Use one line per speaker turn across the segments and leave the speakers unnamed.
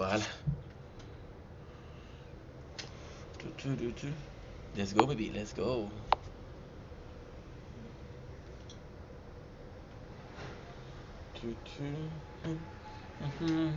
Voilà. Let's go, baby. Let's go. Okay. Okay.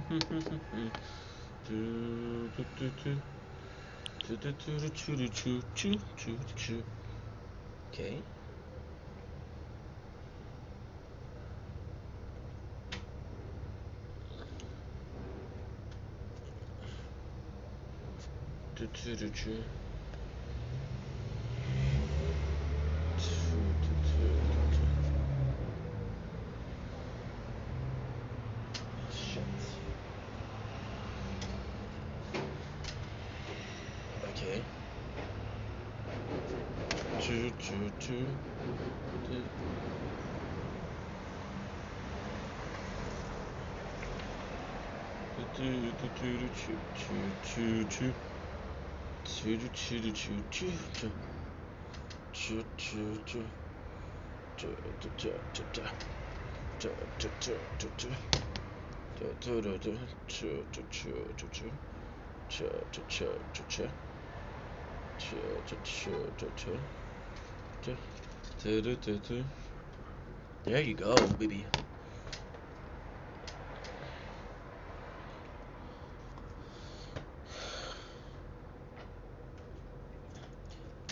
There you go, baby.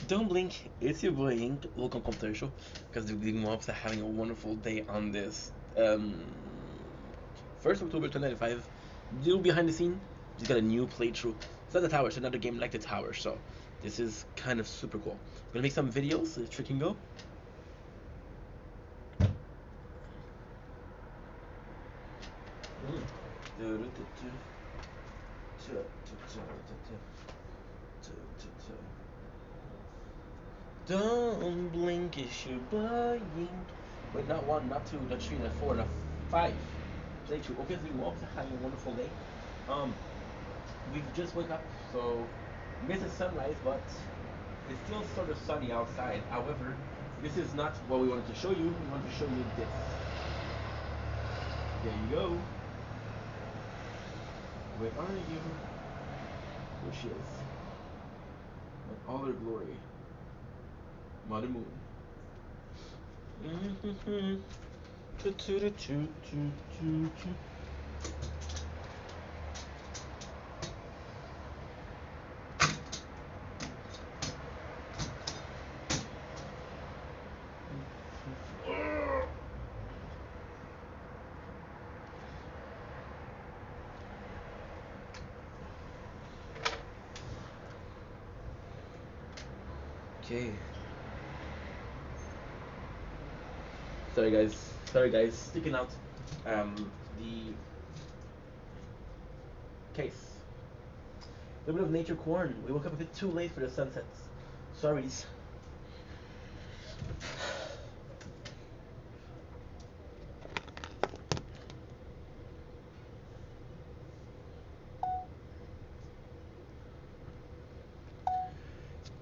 Don't blink, it's your boy Ink. Welcome to the show. Because the big mobs are having a wonderful day on this 1st October 2095. Little behind the scene, just got a new playthrough. It's not the tower, it's another game like the tower, so this is kind of super cool. I'm gonna make some videos so the trick can go. Don't blink, it's your buying. Wait, not one, not two, not three, not four, not five. Playthrough. Okay, so you all having a wonderful day. Um, we've just woke up, so we missed the sunrise, but it's still sort of sunny outside. However, this is not what we wanted to show you. We wanted to show you this. There you go. Where are you? There she is. In all her glory. Mother Moon. Okay. Sorry guys, sticking out the case. A little bit of nature corn. We woke up a bit too late for the sunsets. Sorries.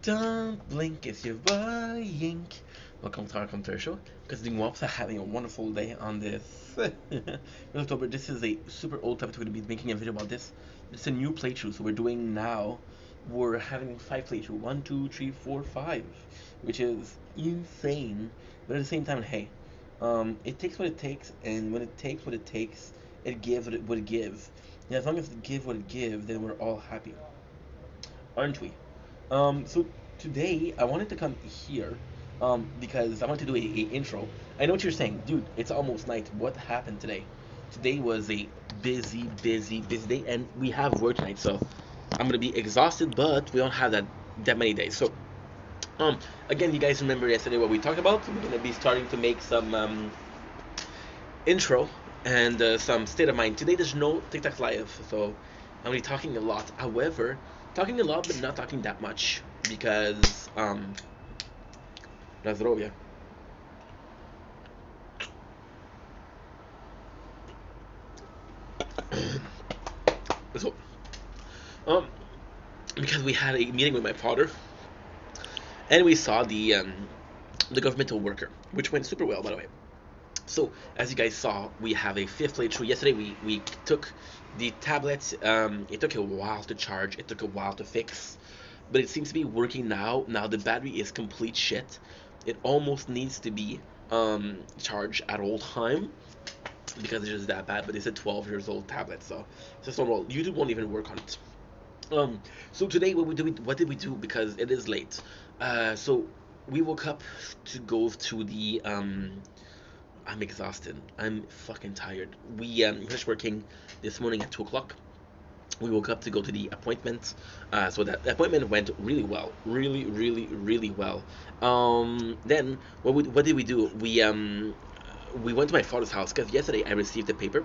Don't blink if you're buying. Welcome to our commercial. Because the Wops are having a wonderful day on this October. This is a super old topic. We're going to be making a video about this. It's a new playthrough, so we're doing now. We're having 5 playthrough. 1, 2, 3, 4, 5, which is insane. But at the same time, hey, it takes what it takes, and when it takes what it takes, it gives what it gives. And as long as it gives what it gives, then we're all happy, aren't we? So today I wanted to come here, because I want to do a intro. I know what you're saying, dude. It's almost night. What happened today? Today was a busy day, and we have work tonight, so I'm gonna be exhausted. But we don't have that many days. So, again, you guys remember yesterday what we talked about? We're gonna be starting to make some intro and some state of mind. Today there's no TikTok live, so I'm gonna be talking a lot. However, talking a lot, but not talking that much because na zdrowie. So, because we had a meeting with my father, and we saw the governmental worker, which went super well, by the way. So as you guys saw, we have a fifth playthrough. Yesterday we took the tablet. It took a while to charge. It took a while to fix, but it seems to be working now. Now the battery is complete shit. It almost needs to be charged at all time because it's just that bad. But it's a 12 years old tablet, so it's just normal. YouTube won't even work on it. So today what did we do? Because it is late. So we woke up to go to the I'm exhausted. I'm fucking tired. We finished working this morning at 2 o'clock. We woke up to go to the appointment. So that the appointment went really well, really, really, really well. Then what did we do? We went to my father's house because yesterday I received the paper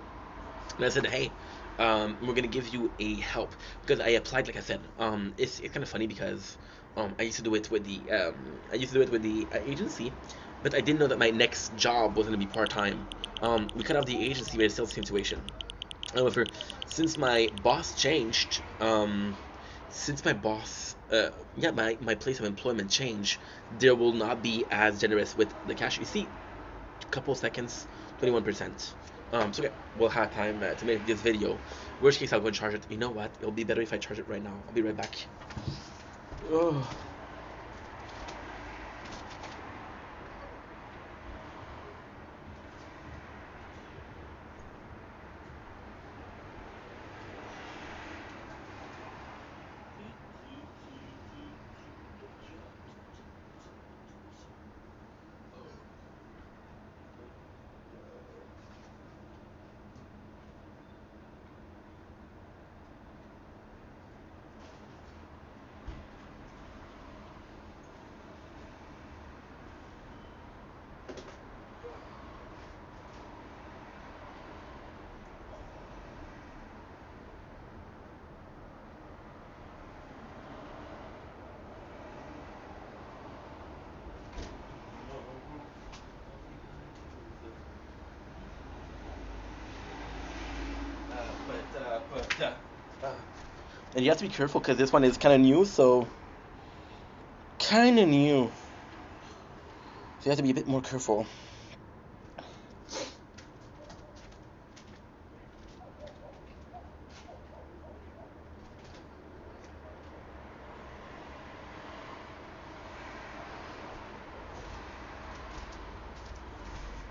and I said, hey, we're gonna give you a help because I applied. Like I said, it's kind of funny because I used to do it with the agency, but I didn't know that my next job was gonna be part time. We cut off the agency, but it's still the same situation. However, since my boss changed, since my boss, yeah, my place of employment changed, there will not be as generous with the cash. You see, couple seconds, 21%. So okay, we'll have time to make this video. Worst case, I'll go and charge it. You know what? It'll be better if I charge it right now. I'll be right back. Oh. And you have to be careful because this one is kind of new, so kind of new. So you have to be a bit more careful.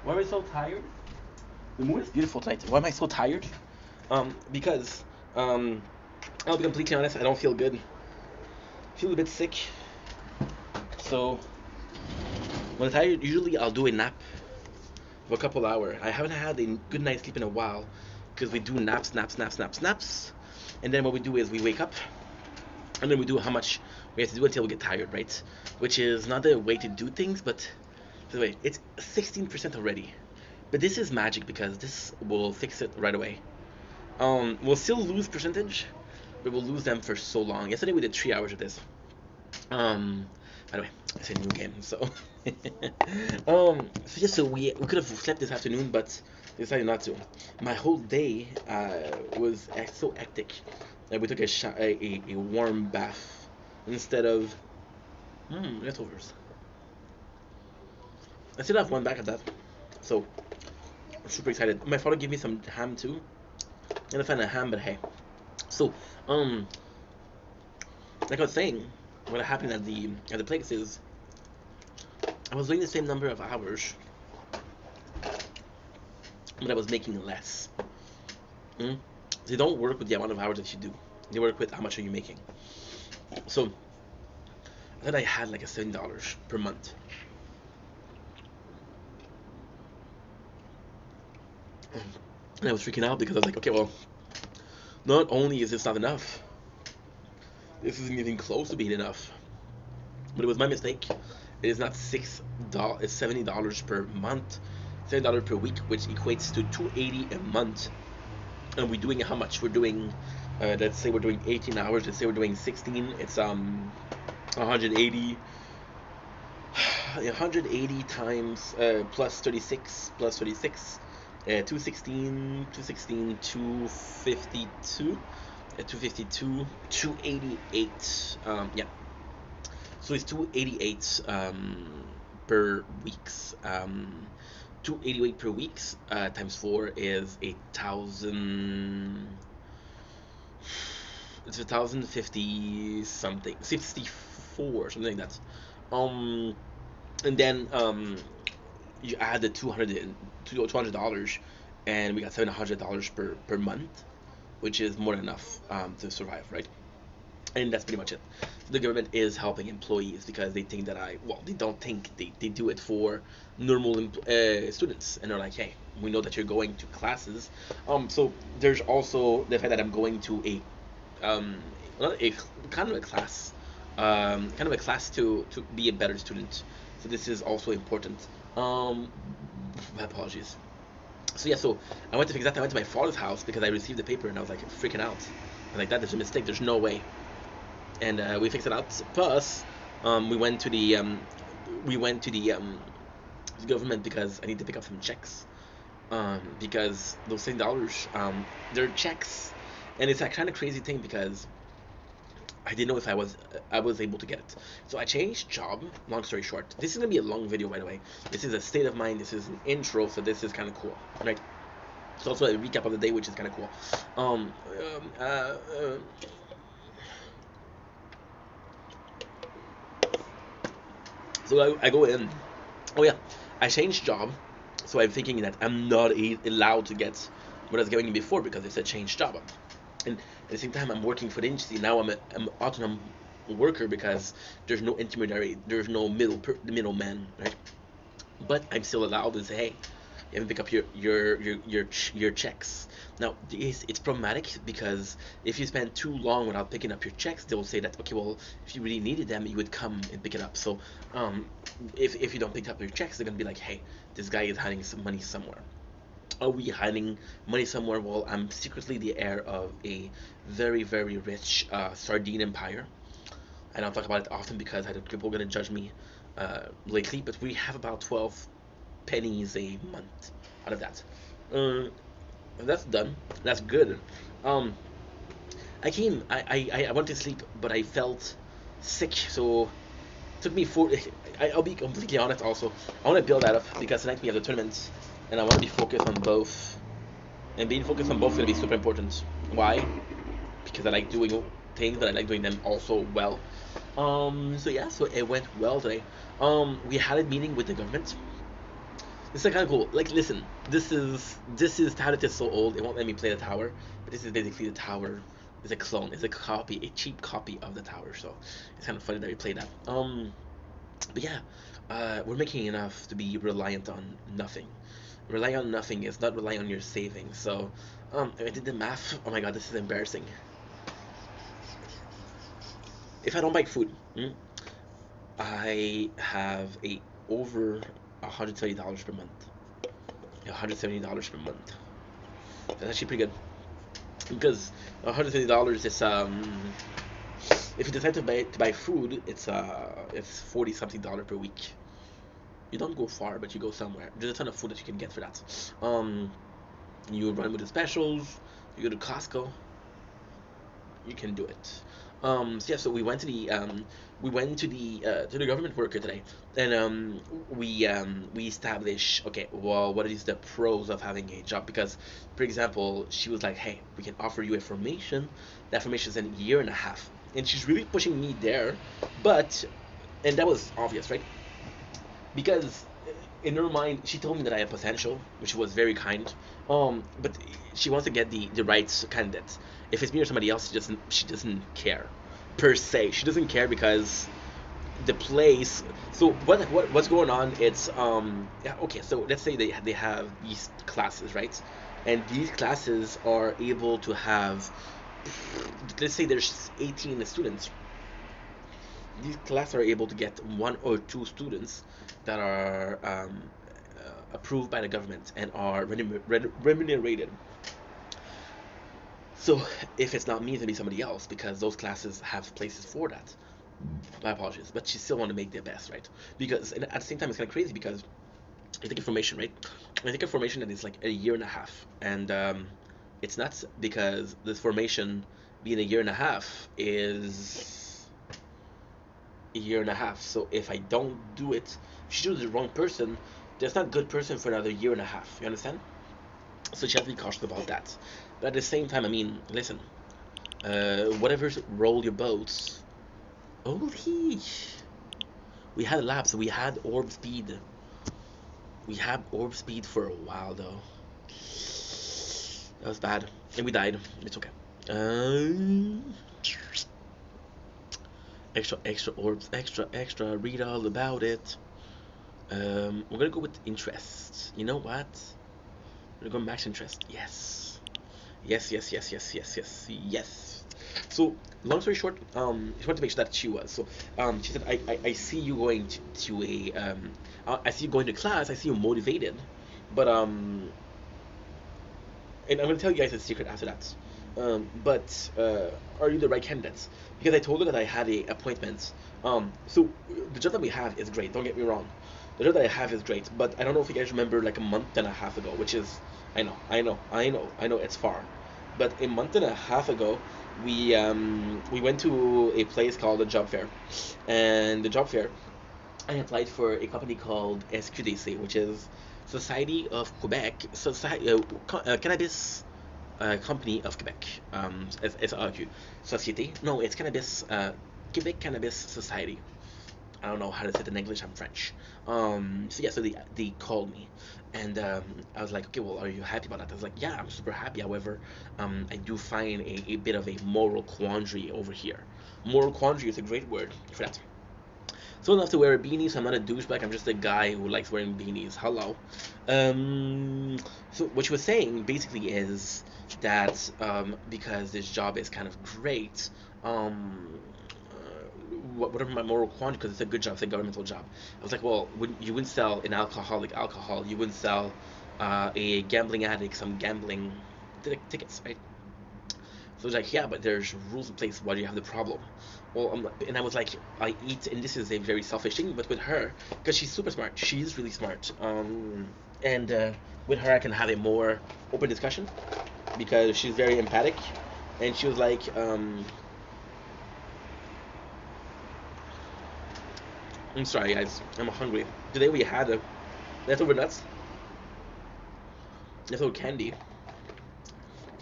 Why am I so tired? The moon is beautiful tonight. Why am I so tired? Because I'll be completely honest. I don't feel good. I feel a bit sick. So when I'm tired, usually I'll do a nap for a couple hours. I haven't had a good night's sleep in a while because we do naps, and then what we do is we wake up, and then we do how much we have to do until we get tired, right? Which is not the way to do things, but by the way, it's 16% already. But this is magic because this will fix it right away. We'll still lose percentage, but we'll lose them for so long. Yesterday we did 3 hours of this. By the way, it's a new game, so so we could have slept this afternoon, but decided not to. My whole day was so hectic that we took a warm bath instead of leftovers. I still have one back of that, so I'm super excited. My father gave me some ham too. And I found a ham, but hey. So, like I was saying, what happened at the place is I was doing the same number of hours, but I was making less. They don't work with the amount of hours that you do. They work with how much are you making. So, I thought I had like a $7 per month. And I was freaking out because I was like, okay, well, not only is this not enough, this isn't even close to being enough. But it was my mistake. It is not $6. It's $70 per month, $7 per week, which equates to $280 a month. And we're doing how much? We're doing, let's say we're doing 18 hours. Let's say we're doing 16. It's 180. 180 times plus 36 plus 36. 216, 252, 252, 288. Yeah. So it's 288 per weeks. 288 per week times 4 is 8,000. It's 1,050 something, 64, something like that. Um, and then you add the $200, and we got $700 per month, which is more than enough to survive, right? And that's pretty much it. The government is helping employees because they think that they don't think, they do it for normal students, and they're like, hey, we know that you're going to classes. So there's also the fact that I'm going to um, a kind of a class, to be a better student. So this is also important. Um, my apologies. So yeah, so I went to fix that. I went to my father's house because I received the paper and I was like freaking out. I was like, that is a mistake. There's no way. And we fixed it out. Plus, we went to the government because I need to pick up some checks. Because those $10, they're checks, and it's a kind of crazy thing because I didn't know if I was able to get it. So I changed job. Long story short, this is gonna be a long video, by the way. This is a state of mind. This is an intro, so this is kind of cool, right? It's also a recap of the day, which is kind of cool. Um, um, uh, uh, so I go in. Oh yeah, I changed job, so I'm thinking that I'm not allowed to get what I was getting before because it's a changed job. And at the same time, I'm working for the agency. Now I'm autonomous worker because there's no intermediary, there's no middleman, right? But I'm still allowed to say, hey, you haven't pick up your checks. Now it's problematic because if you spend too long without picking up your checks, they'll say that, okay, well, if you really needed them, you would come and pick it up. So um, if you don't pick up your checks, they're gonna be like, hey, this guy is hiding some money somewhere. Are we hiding money somewhere? Well, I'm secretly the heir of a very, very rich sardine empire. I don't talk about it often because I know people are going to judge me lately, but we have about 12 pennies a month out of that. Uh, that's done. That's good. Um, I went to sleep, but I felt sick, so it took me four. I'll be completely honest also. I want to build that up because tonight we have the tournament, and I want to be focused on both. And being focused on both is going to be super important. Why? Because I like doing things, but I like doing them also well. So yeah, so it went well today. We had a meeting with the government. This is kind of cool. Like, listen, this is how it is so old. It won't let me play the tower, but this is basically the tower. It's a clone. It's a copy, a cheap copy of the tower. So it's kind of funny that we play that. But yeah, we're making enough to be reliant on nothing. Relying on nothing is not relying on your savings. So, I did the math. Oh my god, this is embarrassing. If I don't buy food, I have a over $170 per month. $170 per month. That's actually pretty good because $170 is if you decide to buy food, it's 40 something dollar per week. You don't go far, but you go somewhere. There's a ton of food that you can get for that. You run with the specials. You go to Costco. You can do it. So yeah, so we went to the government worker today, and we established, okay, well, what is the pros of having a job? Because, for example, she was like, hey, we can offer you information. That information is in a year and a half, and she's really pushing me there, but and that was obvious, right? Because in her mind, she told me that I have potential, which was very kind. But she wants to get the right candidate. If it's me or somebody else, she doesn't care, per se. She doesn't care because the place. So what's going on? It's yeah, okay. So let's say they have these classes, right? And these classes are able to have. Let's say there's 18 students. These classes are able to get one or two students that are approved by the government and are remunerated. So if it's not me, it'll be somebody else because those classes have places for that. My apologies, but you still want to make their best, right? Because and at the same time, it's kind of crazy because I think information, right? I think information that is like a year and a half, and it's nuts because this formation being a year and a half is a year and a half. So if I don't do it, if she chooses the wrong person, that's not a good person for another year and a half. You understand? So she has to be cautious about that. But at the same time, I mean, listen, whatever roll your boats. Holy, we had laps. We had orb speed. We had orb speed for a while though. That was bad, and we died. It's okay. Extra, extra orbs, extra, extra. Read all about it. We're gonna go with interest. You know what? We're gonna go max interest. Yes. Yes, yes, yes, yes, yes, yes, yes. So, long story short, she wanted to make sure that she was. So, she said, I see you going to a, I see you going to class. I see you motivated, but and I'm gonna tell you guys a secret after that. But are you the right candidates? Because I told her that I had a appointment. So the job that we have is great. Don't get me wrong. The job that I have is great, but I don't know if you guys remember like a month and a half ago, which is I know it's far, but a month and a half ago, we went to a place called the job fair, and the job fair I applied for a company called SQDC, which is Society of Quebec, Society Cannabis Company of Quebec. SAQ. Société. No, it's Cannabis Quebec Cannabis Society. I don't know how to say it in English. I'm French. So yeah, so they called me, and I was like, okay, well, are you happy about that? I was like, yeah, I'm super happy. However, I do find a bit of a moral quandary over here. Moral quandary is a great word for that. So enough to wear a beanie, so I'm not a douchebag. I'm just a guy who likes wearing beanies. Hello. Um, so what she was saying basically is that because this job is kind of great, whatever my moral quandary, because it's a good job, it's a governmental job. I was like, well, you wouldn't sell an alcoholic alcohol. You wouldn't sell a gambling addict some gambling tickets, right? So it's like, yeah, but there's rules in place. Why do you have the problem? Well, and I was like, I eat, and this is a very selfish thing, but with her, because she's super smart, she's really smart. And with her, I can have a more open discussion because she's very empathic, and she was like, I'm sorry, guys, I'm hungry. Today we had a leftover nuts, leftover candy.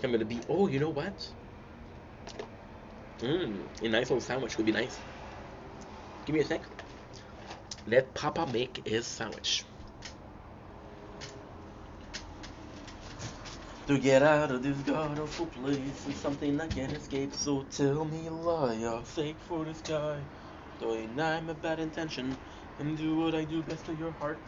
I'm gonna be. Oh, you know what? A nice little sandwich would be nice. Give me a sec. Let Papa make his sandwich. To get out of this god-awful place is something I can't escape. So tell me a lie, I'll sake for the sky. Though I'm a bad intention, and do what I do best to your heart.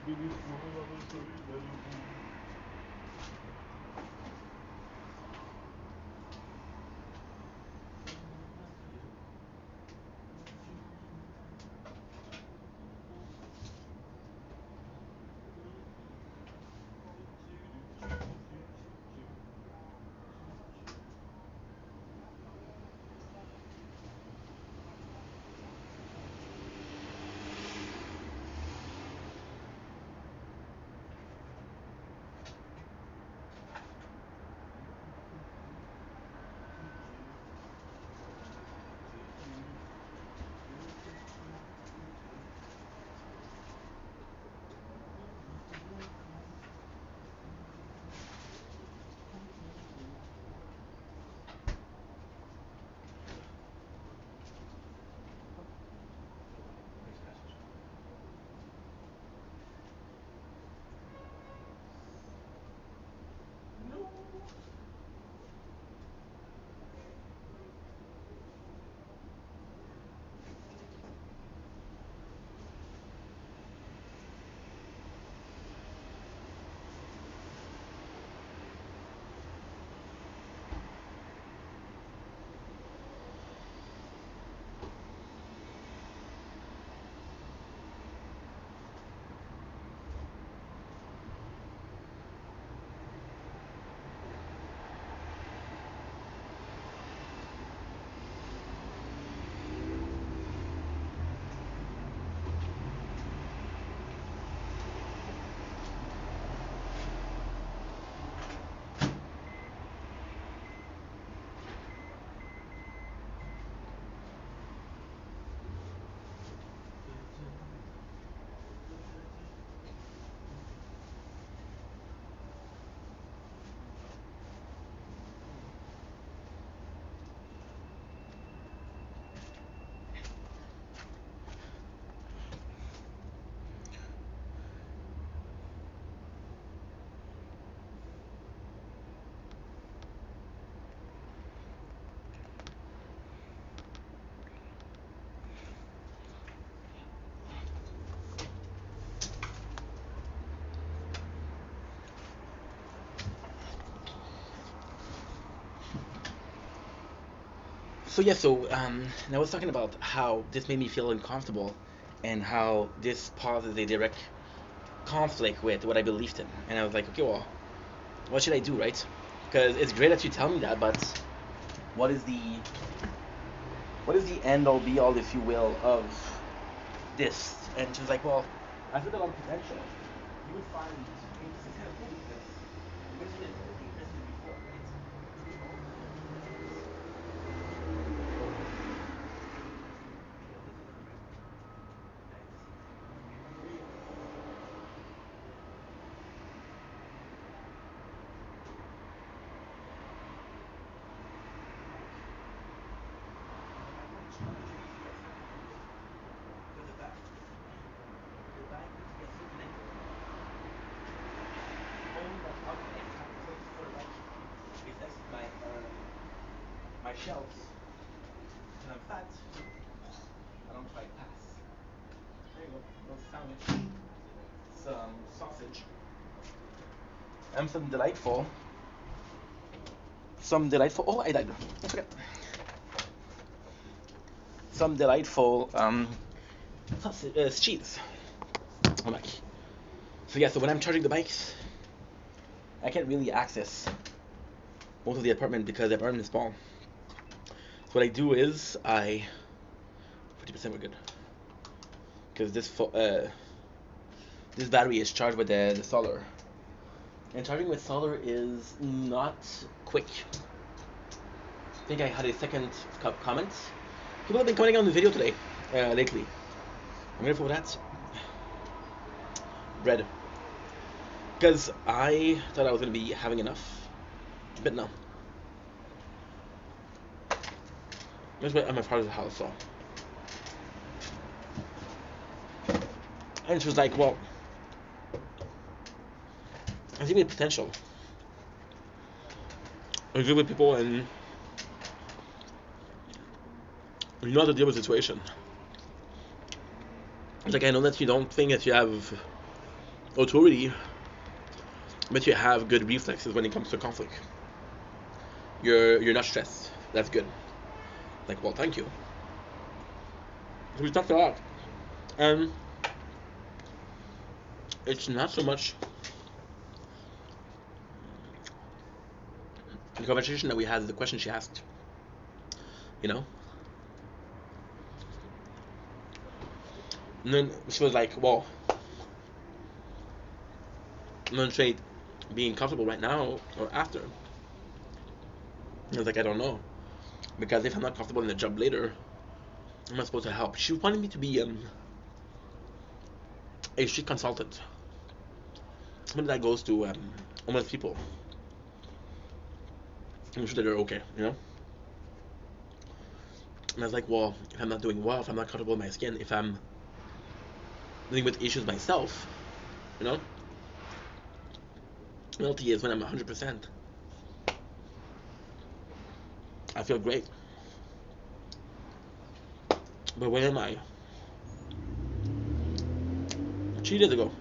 So yeah, so and I was talking about how this made me feel uncomfortable, and how this poses a direct conflict with what I believed in. And I was like, okay, well, what should I do, right? Because it's great that you tell me that, but what is the what is the end all be all, if you will, of this? And she was like, well, I think a lot of potential. You would find this is kind of cool because you mentioned it before, right? You know, because the back needs to get so connected. Only that outlet I have to for the right is next to my shelves, and I'm fat. I don't try pass. There you go, little sandwich, some sausage, and some delightful. Oh, I died. I forgot. Some delightful sausage, cheese. I'm back. So yeah, so when I'm charging the bikes, I can't really access most of the apartment because the apartment is small. So what I do is 50% we're good, because this battery is charged with the solar, and charging with solar is not quick. I think I had a second comment. People have been commenting on the video today, lately. I'm grateful for that. Bread. Because I thought I was going to be having enough, but no. That's what I'm a part of the house, so. And she was like, well, I think we have potential. I agree with people, and you know how to deal with the situation. It's like, I know that you don't think that you have authority, but you have good reflexes when it comes to conflict. You're not stressed. That's good. Like, well, thank you. We talked a lot, and it's not so much the conversation that we had, the question she asked. You know, and then she was like, well, I'm gonna trade being comfortable right now or after. I was like, I don't know, because if I'm not comfortable in the job later, I'm not supposed to help. She wanted me to be a street consultant. Somebody that goes to homeless people and make sure that they're okay, you know. And I was like, well, if I'm not doing well, if I'm not comfortable in my skin, if I'm dealing with issues myself, you know, reality is when I'm 100%, I feel great. But where am I? 2 days ago.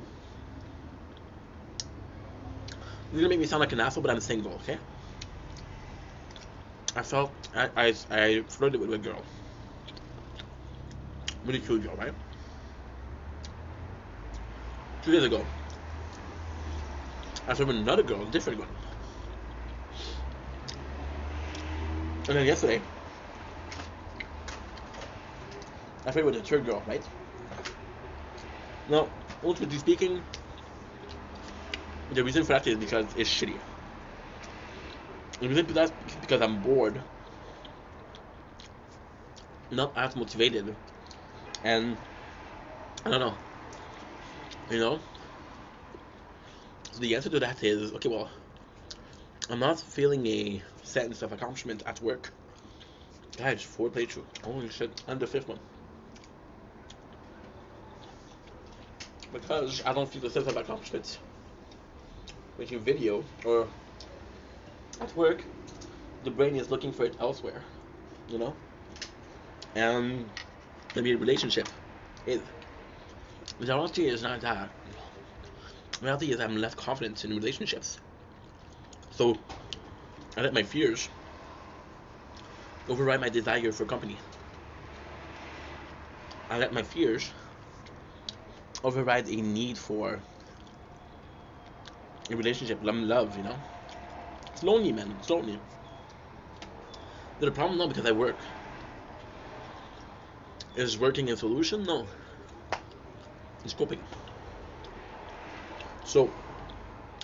It's gonna make me sound like an asshole, but I'm single, okay? I flirted with a girl. Really cute girl, right? 2 days ago, I flirted with another girl, a different one. And then yesterday, I flirted with a third girl, right? Now, ultimately speaking, the reason for that is because it's shitty. The reason for that is because I'm bored, not as motivated, and I don't know, you know? So the answer to that is, okay, well, I'm not feeling a sense of accomplishment at work. Guys, 4 playthrough. Holy shit, I'm the 5th one. Because I don't feel the sense of accomplishment making video, or at work, the brain is looking for it elsewhere, you know? And maybe a relationship is. The reality is not that. The reality is I'm less confident in relationships. So I let my fears override my desire for company. I let my fears override a need for a relationship, love, you know? It's lonely, man. It's lonely. The problem, no, because I work. Is working a solution? No. It's coping. So,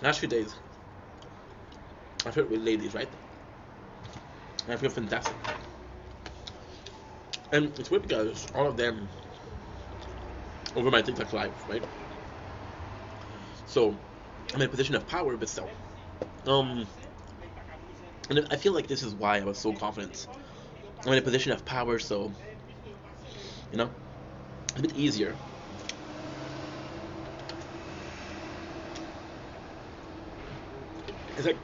last few days, I flirt with ladies, right? And I feel fantastic. And it's weird because all of them over my TikTok live, right? So, I'm in a position of power, but still. And I feel like this is why I was so confident. I'm in a position of power, so, you know, it's a bit easier. It's like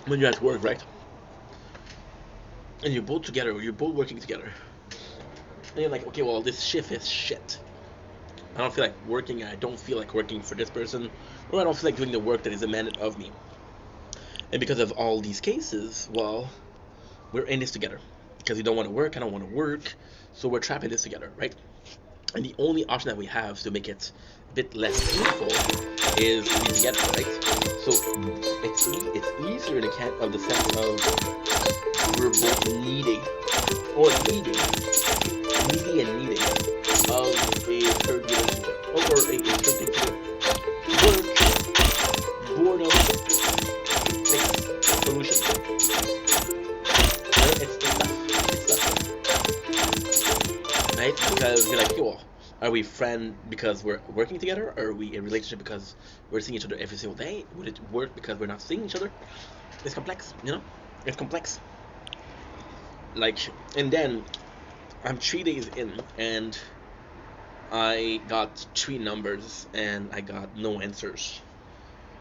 when you're at work, right? And you're both together, or you're both working together. And you're like, okay, well, this shift is shit. I don't feel like working, I don't feel like working for this person, or I don't feel like doing the work that is demanded of me. And because of all these cases, well, we're in this together. Because you don't want to work, I don't want to work, so we're trapped in this together, right? And the only option that we have to make it a bit less painful is to be together, right? So it's easier in the sense of we're both needing and needing of a third relationship or a third thing to do. Work, boredom, fix, solution. Right? It's tough. Right? Because you're like, yo, are we friends because we're working together? Or are we in a relationship because we're seeing each other every single day? Would it work because we're not seeing each other? It's complex, you know? It's complex. Like, and then I'm 3 days in and I got 3 numbers and I got no answers.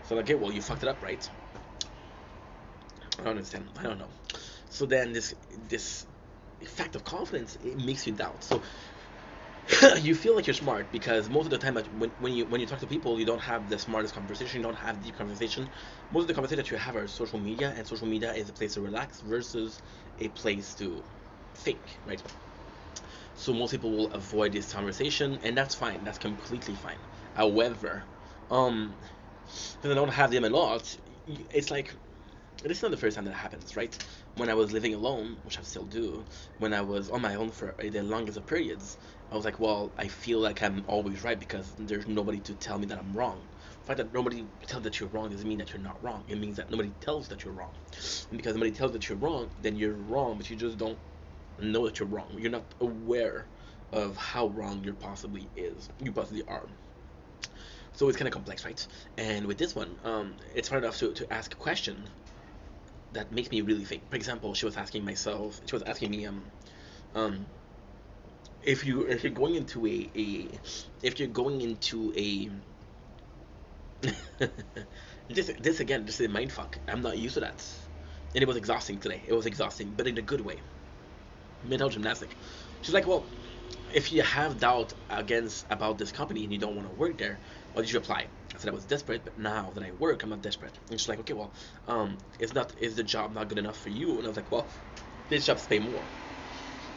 So I'm like, okay, well, you fucked it up, right? I don't understand. I don't know. So then this fact of confidence, it makes you doubt. So you feel like you're smart because most of the time when you talk to people, you don't have the smartest conversation, you don't have deep conversation. Most of the conversation that you have are social media, and social media is a place to relax versus a place to think, right? So most people will avoid this conversation, and that's fine. That's completely fine. However, because I don't have them a lot, it's like this is not the first time that happens, right? When I was living alone, which I still do, when I was on my own for the longest of periods, I was like, well, I feel like I'm always right because there's nobody to tell me that I'm wrong. The fact that nobody tells that you're wrong doesn't mean that you're not wrong. It means that nobody tells that you're wrong. And because nobody tells that you're wrong, then you're wrong, but you just don't know that you're wrong. You're not aware of how wrong you possibly are. So it's kind of complex, right? And with this one, it's hard enough to ask a question that makes me really think. For example, she was asking me, if you're going into if you're going into a this again, this is a mind fuck. I'm not used to that, and it was exhausting today. It was exhausting, but in a good way. Mental gymnastic. She's like, well, if you have doubt about this company and you don't want to work there, why did you apply? I said I was desperate, but now that I work, I'm not desperate. And she's like, okay, well, is the job not good enough for you? And I was like, well, this job's pay more.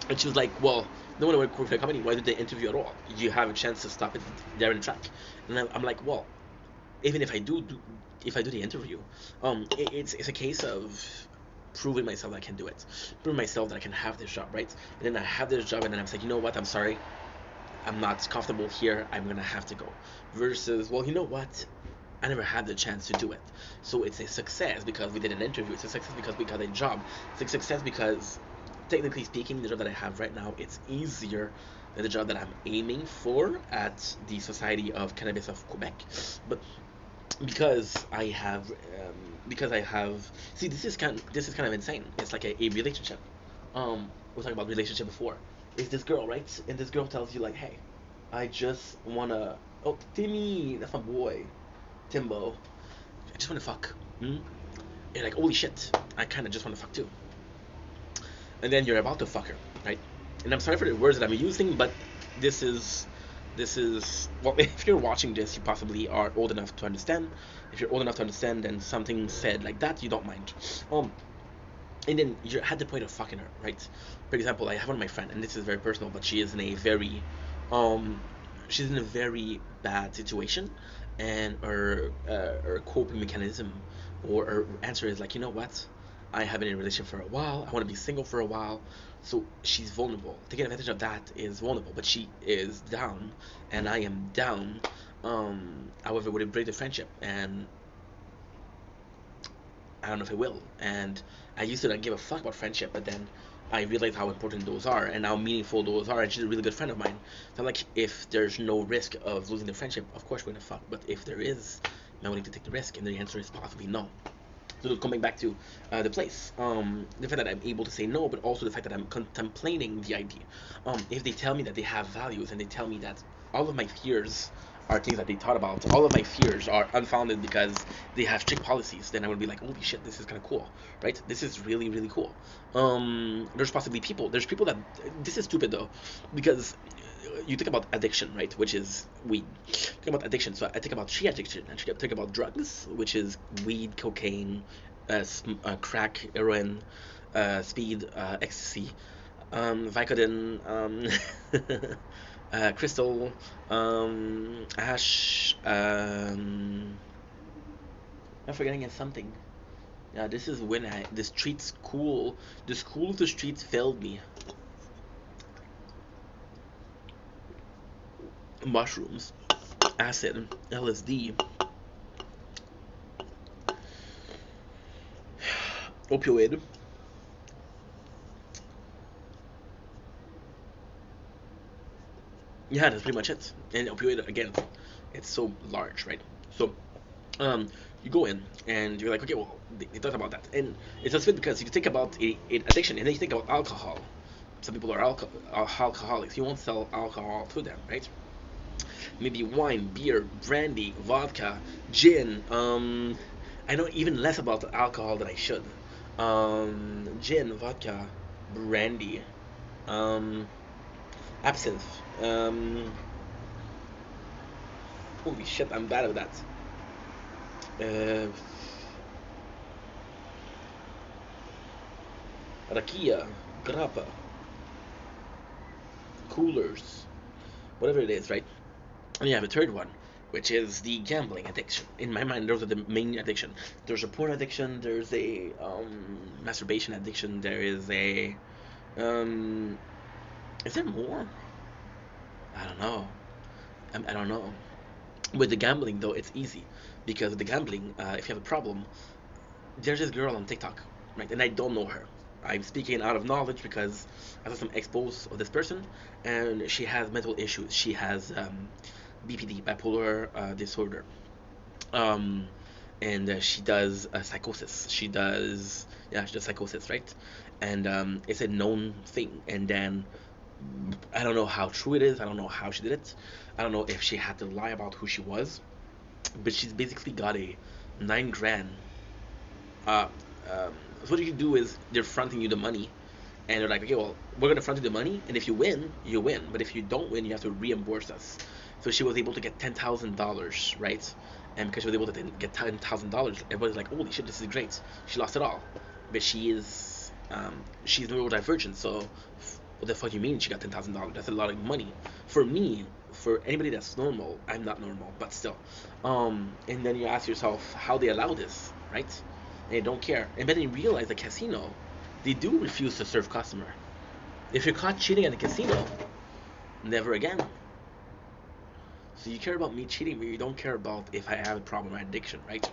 And she was like, well, no one work for the company. Why did they interview at all? You have a chance to stop it there in the track. And I'm like, well, even if I do the interview, it's a case of proving myself that I can do it, proving myself that I can have this job, right? And then I have this job, and then I'm like, you know what? I'm sorry, I'm not comfortable here. I'm gonna have to go. Versus, well, you know what? I never had the chance to do it. So it's a success because we did an interview. It's a success because we got a job. It's a success because, technically speaking, the job that I have right now, it's easier than the job that I'm aiming for at the Society of Cannabis of Quebec. But because I have see, this is kind of insane. It's like a relationship. We're talking about relationship before. It's this girl, right? And this girl tells you like, hey, I just wanna, oh, Timmy, that's my boy, Timbo, I just wanna fuck. You're like, holy shit, I kinda just wanna fuck too. And then you're about to fuck her, right? And I'm sorry for the words that I'm using, but this is well, if you're watching this, you possibly are old enough to understand. If you're old enough to understand, then something said like that, you don't mind. and then you're at the point of fucking her, right? For example, I have one of my friend, and this is very personal, but she is in a very, um, she's in a very bad situation, and her coping mechanism or her answer is like, you know what? I have been in a relationship for a while. I want to be single for a while. So she's vulnerable. Taking advantage of that is vulnerable, but she is down, and I am down. However, would it break the friendship? And I don't know if it will. And I used to not give a fuck about friendship, but then I realized how important those are and how meaningful those are. And she's a really good friend of mine. So like, if there's no risk of losing the friendship, of course we're gonna fuck. But if there is, am I willing to take the risk? And the answer is possibly no. So coming back to the place, the fact that I'm able to say no, but also the fact that I'm contemplating the idea. If they tell me that they have values and they tell me that all of my fears are things that they thought about, all of my fears are unfounded because they have strict policies, then I would be like, holy shit, this is kind of cool, right? This is really, really cool. There's people that, this is stupid though, because you think about addiction, right? Which is weed. Think about addiction. So I think about tree addiction. I think about drugs, which is weed, cocaine, crack, heroin, speed, ecstasy, Vicodin, crystal, ash. I'm forgetting something. Yeah, this is when the streets cool. The school of the streets failed me. Mushrooms, acid, LSD, opioid. Yeah, that's pretty much it. And opioid again, it's so large, right? So, um, you go in and you're like, okay, well, they talk about that, and it's just fit because you think about a addiction, and then you think about alcohol. Some people are alcoholics. You won't sell alcohol to them, right? Maybe wine, beer, brandy, vodka, gin. I know even less about alcohol than I should. Gin, vodka, brandy, um, absinthe. Holy shit, I'm bad at that. Uh, rakia, grappa, coolers, whatever it is, right? And you have a third one, which is the gambling addiction. In my mind, those are the main addiction. There's a porn addiction. There's a masturbation addiction. There is a um. Is there more? I don't know. I don't know. With the gambling though, it's easy because with the gambling, if you have a problem, there's this girl on TikTok, right? And I don't know her. I'm speaking out of knowledge because I saw some expos of this person, and she has mental issues. She has BPD, bipolar disorder, um, and she does psychosis. She does psychosis, right? And it's a known thing. And then I don't know how true it is. I don't know how she did it. I don't know if she had to lie about who she was, but she's basically got a 9 grand. Uh, so what you do is they're fronting you the money, and they're like, okay, well, we're gonna front you the money, and if you win, you win, but if you don't win, you have to reimburse us. So she was able to get $10,000, right? And because she was able to get $10,000, everybody's like, holy shit, this is great. She lost it all, but she's neurodivergent, so what the fuck you mean she got $10,000? That's a lot of money. For me, for anybody that's normal, I'm not normal, but still. And then you ask yourself how they allow this, right? And they don't care. And then you realize the casino, they do refuse to serve customer. If you're caught cheating at the casino, never again. So you care about me cheating, but you don't care about if I have a problem or addiction, right?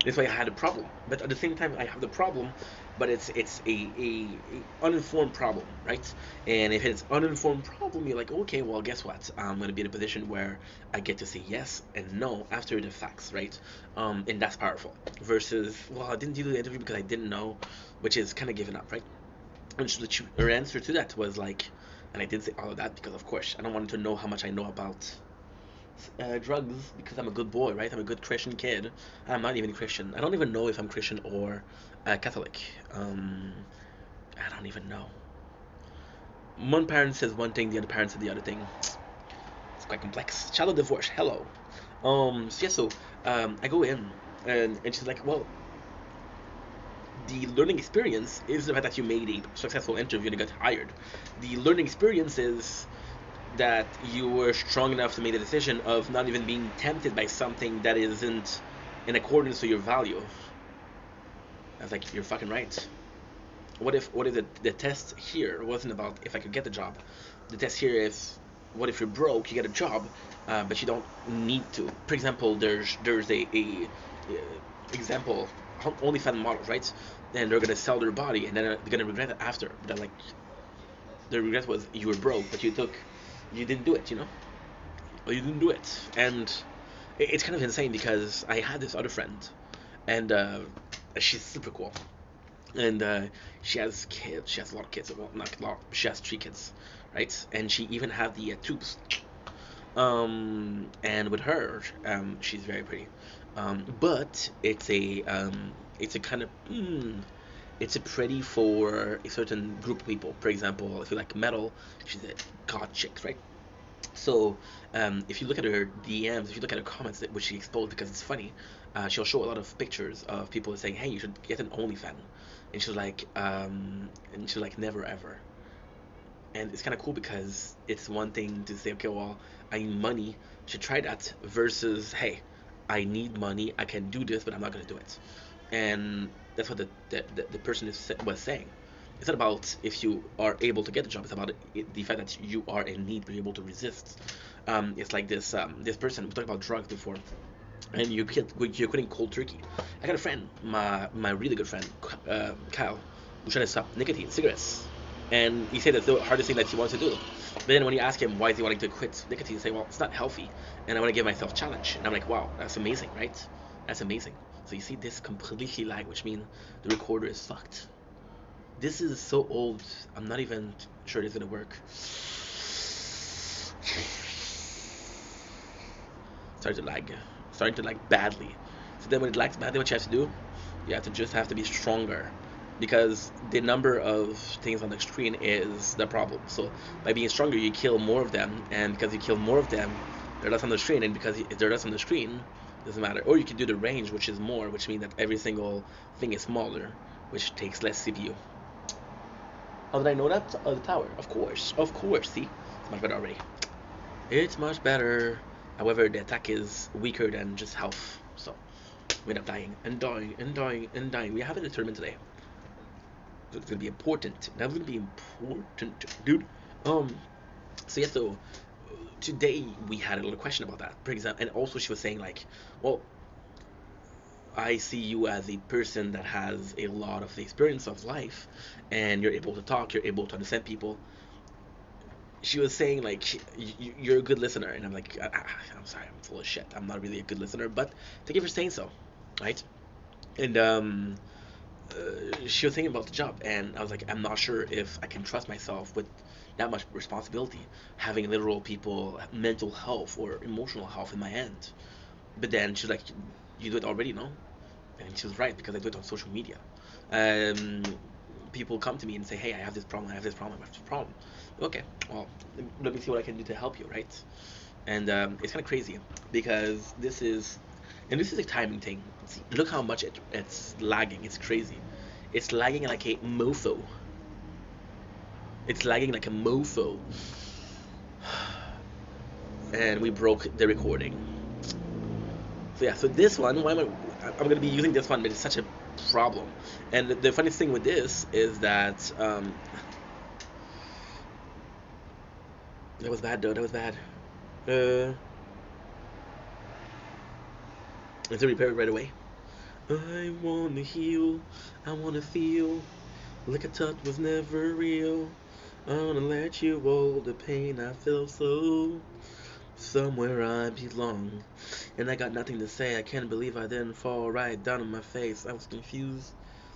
That's why I had a problem. But at the same time, I have the problem, but it's a uninformed problem, right? And if it's uninformed problem, you're like, okay, well, guess what? I'm gonna be in a position where I get to say yes and no after the facts, right? And that's powerful. Versus, well, I didn't do the interview because I didn't know, which is kind of giving up, right? And her answer to that was like, and I did say all of that because, of course, I don't want to know how much I know about drugs because I'm a good boy, right? I'm a good Christian kid. I'm not even Christian. I don't even know if I'm Christian or Catholic. I don't even know. One parent says one thing, the other parent says the other thing. It's quite complex. Child of divorce. Hello. So I go in and she's like, well, The learning experience is the fact that you made a successful interview and got hired. The learning experience is that you were strong enough to make the decision of not even being tempted by something that isn't in accordance to your value. I was like, you're fucking right. What if the test here wasn't about if I could get the job? The test here is, what if you're broke, you get a job, but you don't need to. For example, there's a example, OnlyFans models, right? And they're gonna sell their body, and then they're gonna regret it after. But they're like, the regret was you were broke, but you didn't do it, or you didn't do it, and it's kind of insane because I had this other friend, and she's super cool, and she has kids. She has a lot of kids. Well, not a lot. She has 3 kids, right? And she even have the tubes. And with her, she's very pretty. But it's a kind of it's a pretty for a certain group of people. For example, if you like metal, she's a god chick, right? So, if you look at her DMs, if you look at her comments, which she exposed because it's funny, she'll show a lot of pictures of people saying, "Hey, you should get an OnlyFans," and she's like, "Never ever." And it's kind of cool because it's one thing to say, "Okay, well, I need money, should try that," versus, "Hey, I need money, I can do this, but I'm not gonna do it." And that's what the person was saying. It's not about if you are able to get the job. It's about the fact that you are in need, but you're able to resist. It's like this person. We talked about drugs before, and you're quitting cold turkey. I got a friend, my really good friend, Kyle, who's trying to stop nicotine, cigarettes, and he said that's the hardest thing that he wants to do. But then when you ask him why is he wanting to quit nicotine, he say, "Well, it's not healthy, and I want to give myself a challenge." And I'm like, "Wow, that's amazing, right? That's amazing." So you see, this completely lag, which means the recorder is fucked. This is so old. I'm not even sure it's gonna work. Starting to lag. Starting to lag badly. So then when it lags badly, what you have to do, you have to be stronger. Because the number of things on the screen is the problem. So by being stronger, you kill more of them, and because you kill more of them, they're less on the screen, and because they're less on the screen, it doesn't matter. Or you can do the range, which is more, which means that every single thing is smaller, which takes less CPU. How did I know that? The tower. Of course. Of course. See? It's much better already. It's much better. However, the attack is weaker than just health. So, we end up dying and dying and dying and dying. We have a tournament today. So it's gonna be important. That's gonna be important, dude. Um. So yeah. So today we had a little question about that. For example, and also she was saying like, well, I see you as a person that has a lot of experience of life, and you're able to talk, you're able to understand people. She was saying like, you're a good listener, and I'm like, I'm sorry, I'm full of shit. I'm not really a good listener, but thank you for saying so, right? And she was thinking about the job, and I was like, I'm not sure if I can trust myself with that much responsibility, having literal people, mental health or emotional health in my hand. But then she's like, you do it already, no? And she was right because I do it on social media. Um, People come to me and say, "Hey, I have this problem. I have this problem. I have this problem." Okay, well, let me see what I can do to help you, right? And it's kind of crazy because this is a timing thing. See, look how much it's lagging. It's crazy. It's lagging like a mofo. It's lagging like a mofo. And we broke the recording. So yeah, so this one, I'm gonna be using this one, but it's such a problem. And the funniest thing with this is that that was bad though. That was bad. Uh, let's repair it right away. I wanna heal. I wanna feel like I thought was never real. I wanna let you all the pain I feel so. Somewhere I belong. And I got nothing to say. I can't believe I didn't fall right down on my face. I was confused,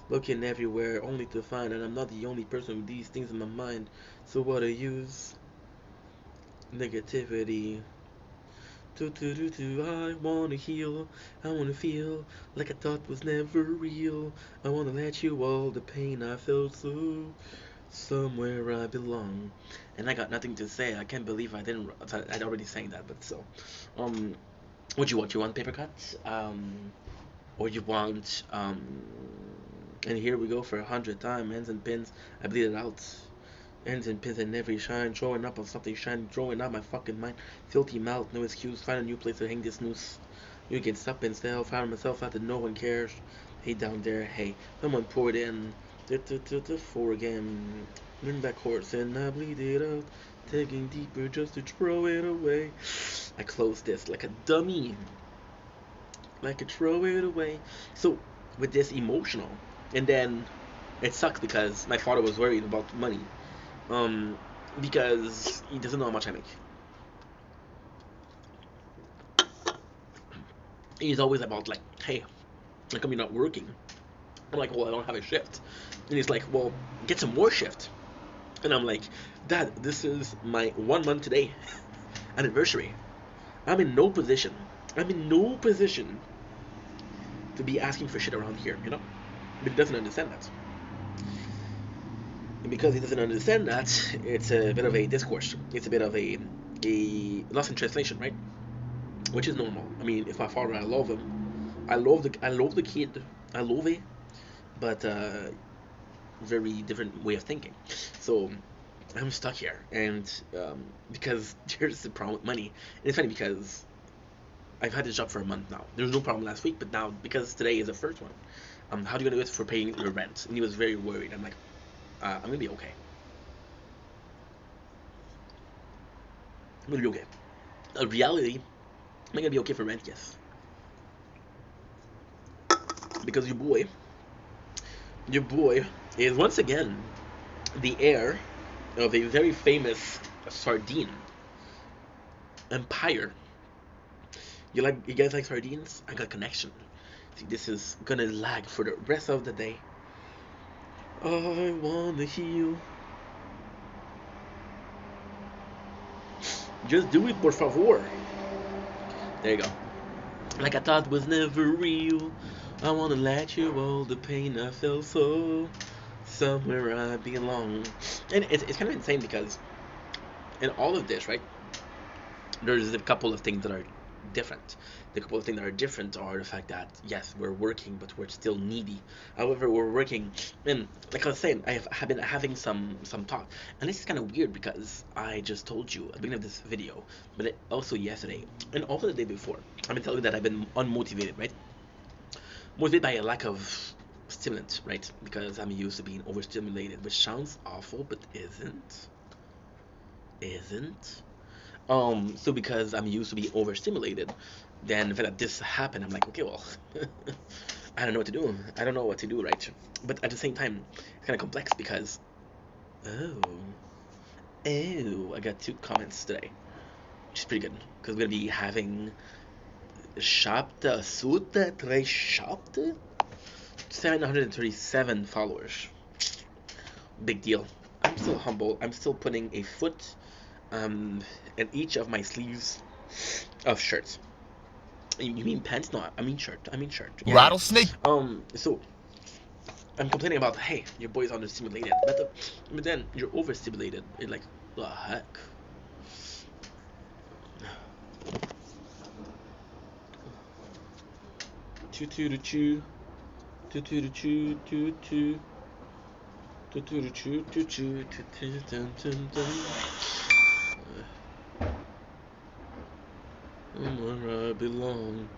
looking everywhere, only to find that I'm not the only person with these things in my mind. So what I use? Negativity. I wanna heal. I wanna feel like I thought was never real. I wanna let you all the pain I felt so. Somewhere I belong. And I got nothing to say. I can't believe I didn't. I'd already sang that, but so. Um, what you want? You want paper cuts? Or you want And here we go for 100th time. Ends and pins. I bleed it out. Ends and pins in every shine. Showing up on something shiny. Throwing out my fucking mind. Filthy mouth. No excuse. Find a new place to hang this noose. You can stop and still. Found myself out that no one cares. Hey down there. Hey. Someone poured in. For again. Learn that course and I bleed it out. Taking deeper just to throw it away. I close this like a dummy. Like a throw it away. So with this emotional, and then it sucks because my father was worried about money, because he doesn't know how much I make. He's always about like, hey, how come you're not working? I'm like, well, I don't have a shift, and he's like, well, get some more shift, and I'm like, Dad, this is my 1 month today anniversary. I'm in no position. I'm in no position to be asking for shit around here, you know? But he doesn't understand that. And because he doesn't understand that, it's a bit of a discourse. It's a bit of a loss in translation, right? Which is normal. I mean, it's my father. I love him. I love the kid. I love it, but very different way of thinking. So I'm stuck here, and because there's the problem with money. And it's funny because I've had this job for a month now. There was no problem last week, but now because today is the first one, how do you gonna do it for paying your rent? And he was very worried. I'm like, I'm gonna be okay. I'm gonna be okay. Reality, am I gonna be okay for rent? Yes, because your boy is once again the heir of a very famous sardine empire. You guys like sardines? I got connection. See, this is gonna lag for the rest of the day. I wanna heal. Just do it, por favor. There you go. Like I thought was never real. I wanna let you all the pain I felt so. Somewhere I belong. And it's kind of insane because in all of this, right? There's a couple of things that are different. The couple of things that are different are the fact that yes, we're working, but we're still needy. However, we're working, and like I was saying, have been having some thought, and this is kind of weird because I just told you at the beginning of this video, but also yesterday and also the day before, I've been telling you that I've been unmotivated, right? Motivated by a lack of stimulant, right? Because I'm used to being overstimulated, which sounds awful, but isn't. So because I'm used to being overstimulated, then the fact that this happened, I'm like, okay, well, I don't know what to do. I don't know what to do, right? But at the same time, it's kind of complex because, oh, I got 2 comments today, which is pretty good because we're gonna be having Shopta Sutta Tre Shopta 737 followers. Big deal. I'm still humble. I'm still putting a foot in each of my sleeves of shirts. You mean pants? No, I mean shirt. I mean shirt. Yeah, rattlesnake. Yeah. So I'm complaining about, hey, your boy's understimulated, but then you're overstimulated. You're like, the heck. Choo choo to choo, choo choo to choo, choo choo, choo choo to choo, choo choo, choo choo, dun dun dun. Where I belong.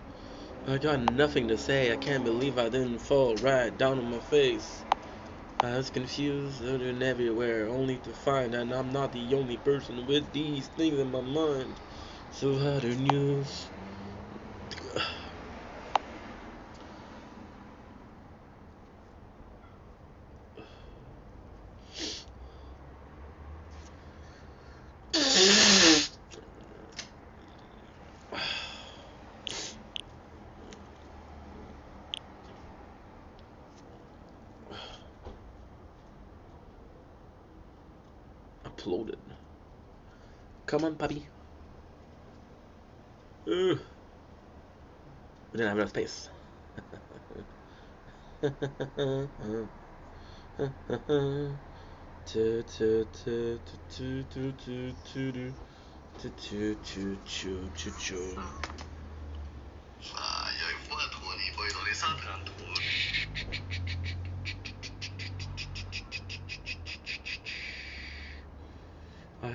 I got nothing to say. I can't believe I didn't fall right down on my face. I was confused, and everywhere, only to find that I'm not the only person with these things in my mind. So how the news? Uploaded. Come on, puppy. We didn't have enough space.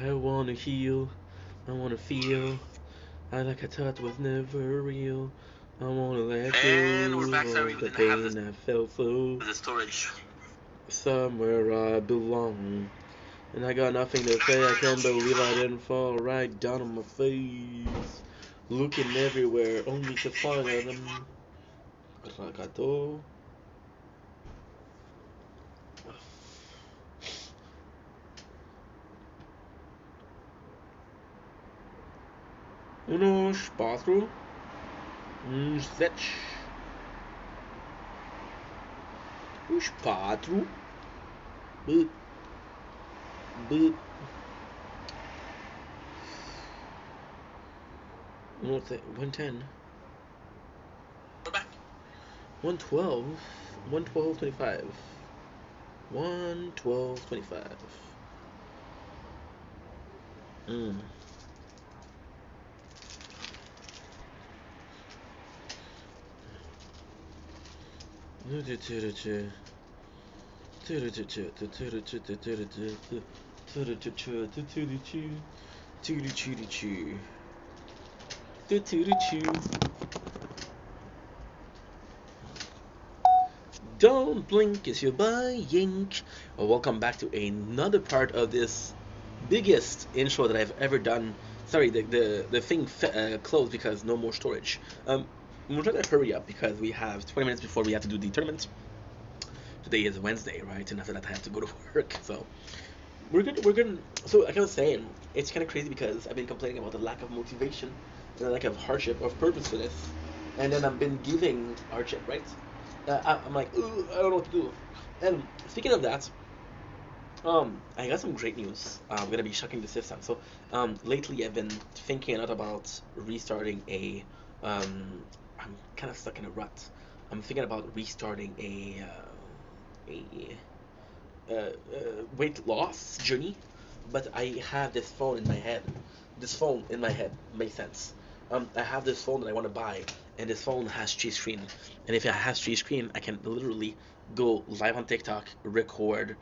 I wanna heal, I wanna feel. I like I thought was never real. I wanna let
And
go
we're back. Sorry,
of
we
the
didn't have
pain I felt so.
the storage.
Somewhere I belong. And I got nothing to say. I can't believe I didn't fall right down on my face. Looking everywhere, only to find them. Ragato. Uno spatro. Zech. Os quatro. Boop. Boop. What's it? 110.
We're back.
112. 112.25. 112.25. Mm. Don't blink as you're buying. Welcome back to another part of this biggest intro that I've ever done. Sorry, the thing closed because no more storage. We're trying to hurry up because we have 20 minutes before we have to do the tournament. Today is Wednesday, right? And after that I have to go to work. So we're good. We're good. So like I was saying, it's kind of crazy because I've been complaining about the lack of motivation and the lack of hardship, of purposefulness, and then I've been giving hardship, right? I'm like, "Ugh, I don't know what to do." And speaking of that, I got some great news. I'm gonna be shocking the system. So, lately I've been thinking a lot about restarting a. I'm kind of stuck in a rut. I'm thinking about restarting weight loss journey, but I have this phone in my head. This phone in my head makes sense. I have this phone that I want to buy, and this phone has three screen. And if it has three screen, I can literally go live on TikTok, record,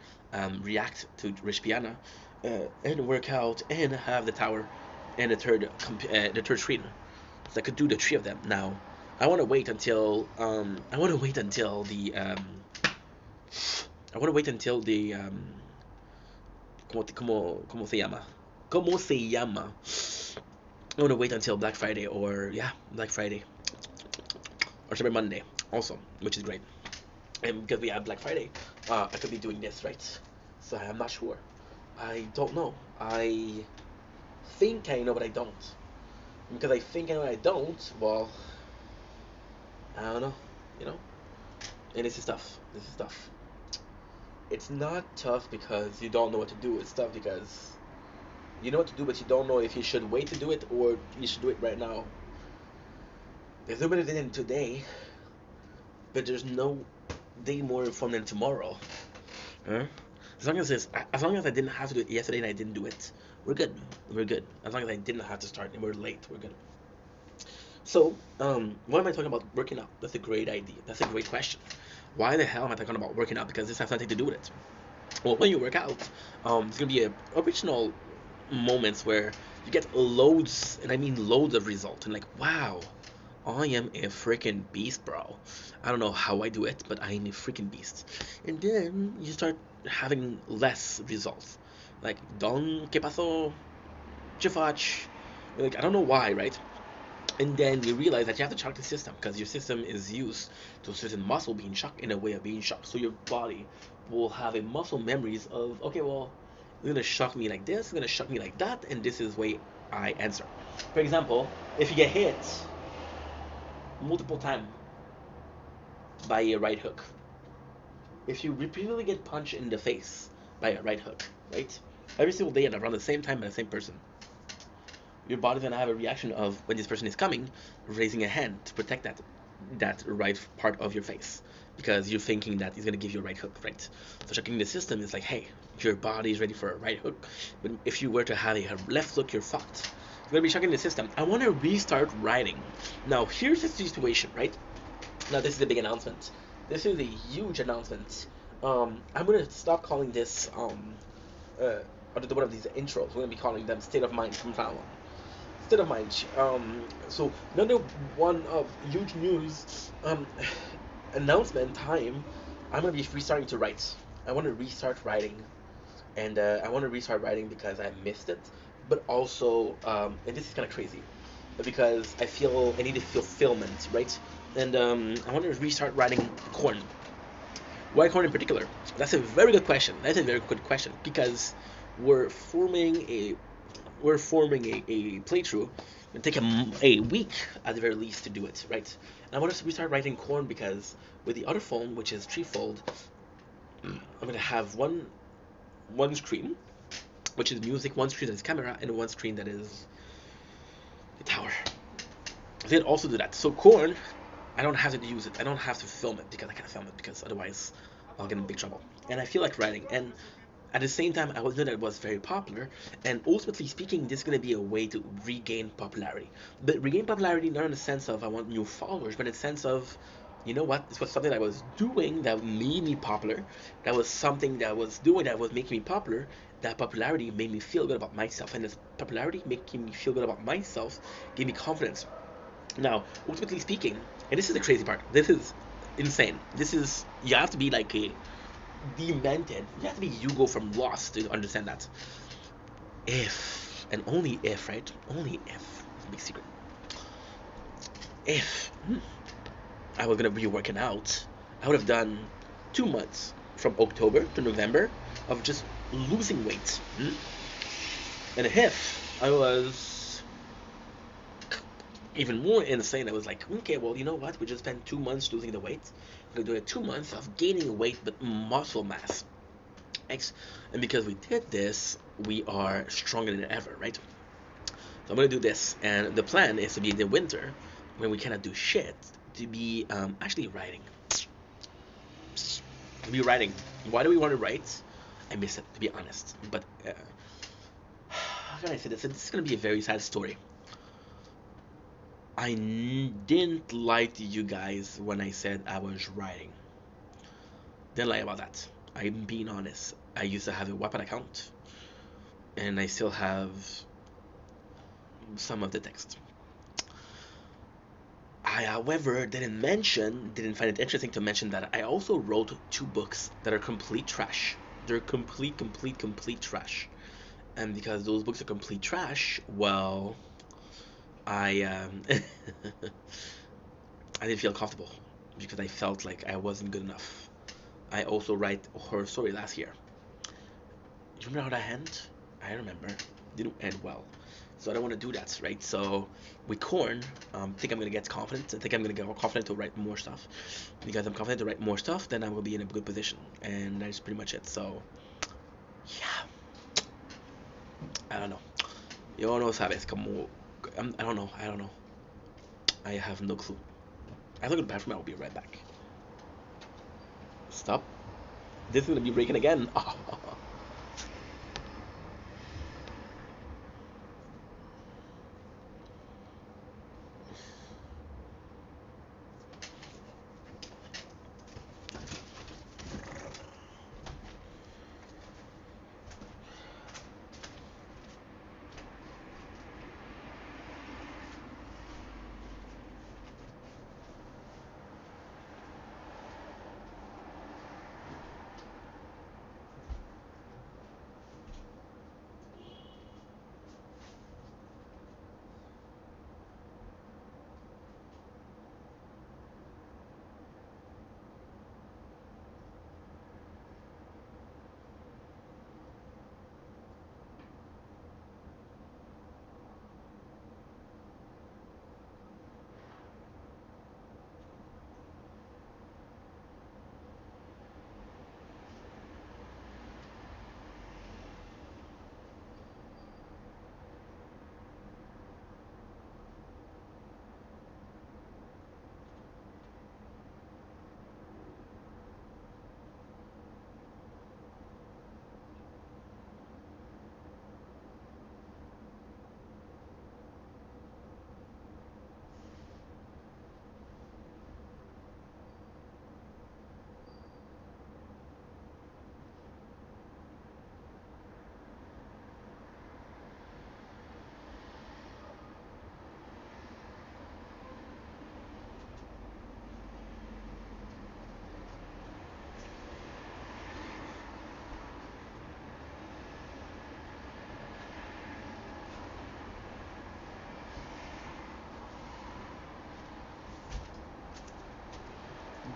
react to Rich Piana, and work out, and have the tower, and the third screen. So I could do the three of them now. I want to wait until I want to wait until the I want to wait until the ¿cómo se llama? ¿Cómo se llama? I want to wait until Black Friday or yeah, Black Friday or Cyber Monday also, which is great. And because we have Black Friday, I could be doing this, right? So I'm not sure. I don't know. I think I know, but I don't. Because I think I know, but I don't. Well, I don't know. You know. And this is tough. This is tough. It's not tough because you don't know what to do. It's tough because you know what to do, but you don't know if you should wait to do it or you should do it right now. There's no better day than today, but there's no day more informed than tomorrow. Huh? As long as I didn't have to do it yesterday and I didn't do it, we're good. We're good. As long as I didn't have to start and we're late, we're good. So, why am I talking about working out? That's a great idea. That's a great question. Why the hell am I talking about working out? Because this has nothing to do with it. Well, when you work out, it's gonna be a original moments where you get loads, and I mean loads of results, and like, wow, I am a freaking beast, bro. I don't know how I do it, but I am a freaking beast. And then you start having less results. Like, don, ¿qué pasó? ¿Qué fach? Like, I don't know why, right? And then you realize that you have to shock the system because your system is used to a certain muscle being shocked in a way of being shocked. So your body will have a muscle memories of, okay, well, it's gonna shock me like this, it's gonna shock me like that, and this is the way I answer. For example, if you get hit multiple times by a right hook, if you repeatedly get punched in the face by a right hook, right? Every single day and around the same time by the same person, your body's gonna have a reaction of when this person is coming, raising a hand to protect that right part of your face because you're thinking that he's gonna give you a right hook, right? So checking the system is like, hey, your body is ready for a right hook, but if you were to have a left hook, you're fucked. You're gonna be checking the system. I want to restart riding. Now here's the situation, right? Now this is a big announcement. This is a huge announcement. I'm gonna stop calling this uh, the one of these intros. We're gonna be calling them State of Mind from now on. State of Mind. So another one of huge news. Announcement time. I'm gonna be restarting to write. I want to restart writing, and I want to restart writing because I missed it, but also, and this is kind of crazy, because I feel I need to fulfillment, right? And I want to restart writing corn. Why corn in particular? That's a very good question. That's a very good question because we're forming a we're forming a playthrough. It'll take a week at the very least to do it, right? And I want us to restart writing corn because with the other phone, which is threefold, I'm gonna have one screen, which is music, one screen that is camera, and one screen that is the tower. I did also do that. So corn, I don't have to use it. I don't have to film it because I can't film it because otherwise I'll get in big trouble. And I feel like writing. And at the same time, I was know that it was very popular. And ultimately speaking, this is going to be a way to regain popularity. But regain popularity not in the sense of I want new followers, but in the sense of, you know what? This was something I was doing that made me popular. That was something that I was doing that was making me popular. That popularity made me feel good about myself. And this popularity making me feel good about myself gave me confidence. Now, ultimately speaking, and this is the crazy part. This is insane. This is you have to be like a demented. You have to be Hugo from Lost to understand that. If and only if, right? Only if. It's a big secret. If I was gonna be working out, I would have done 2 months from October to November of just losing weight. And if I was even more insane, I was like, okay, well, you know what? We just spent 2 months losing the weight. We're gonna do 2 months of gaining weight but muscle mass. X. And because we did this, we are stronger than ever, right? So I'm gonna do this, and the plan is to be in the winter when we cannot do shit to be actually writing. To be writing. Why do we want to write? I miss it, to be honest. But how can I say this? This is gonna be a very sad story. I didn't lie to you guys when I said I was writing. Didn't lie about that. I'm being honest. I used to have a weapon account, and I still have some of the text. I, however, didn't find it interesting to mention that I also wrote 2 books that are complete trash. They're complete trash. And because those books are complete trash, well, I I didn't feel comfortable because I felt like I wasn't good enough. I also write a horror story last year. Do you remember how that ended? I remember. Didn't end well. So I don't want to do that, right? So with corn, I think I'm gonna get confident. I think I'm gonna get confident to write more stuff. Because I'm confident to write more stuff, then I will be in a good position. And that's pretty much it. So yeah, I don't know. Yo no sabes como. I don't know. I don't know. I have no clue. I look at the bathroom. I will be right back. Stop. This is gonna be breaking again.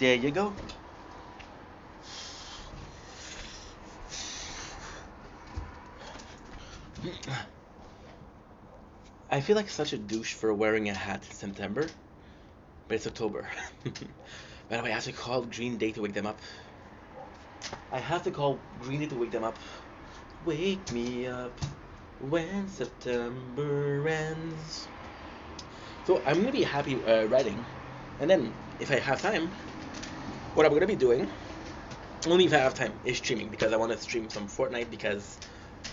There you go. I feel like such a douche for wearing a hat in September, but it's October. By the way, I have to call Green Day to wake them up. I have to call Green Day to wake them up. Wake me up when September ends. So I'm gonna be happy writing, and then if I have time, what I'm gonna be doing, only if I have time, is streaming because I want to stream some Fortnite because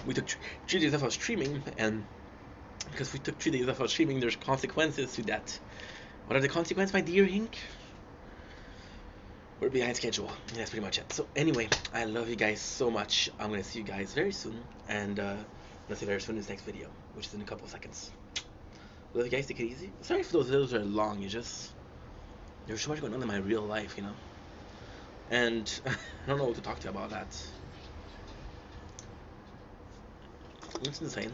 we took 3 days off of streaming, and because we took 3 days off of streaming, there's consequences to that. What are the consequences, my dear Hink? We're behind schedule. That's pretty much it. So anyway, I love you guys so much. I'm gonna see you guys very soon, and let's see very soon in this next video, which is in a couple of seconds. Love you guys. Take it easy. Sorry if those videos are long. It's just there's so much going on in my real life, you know, and I don't know what to talk to you about that. It's insane.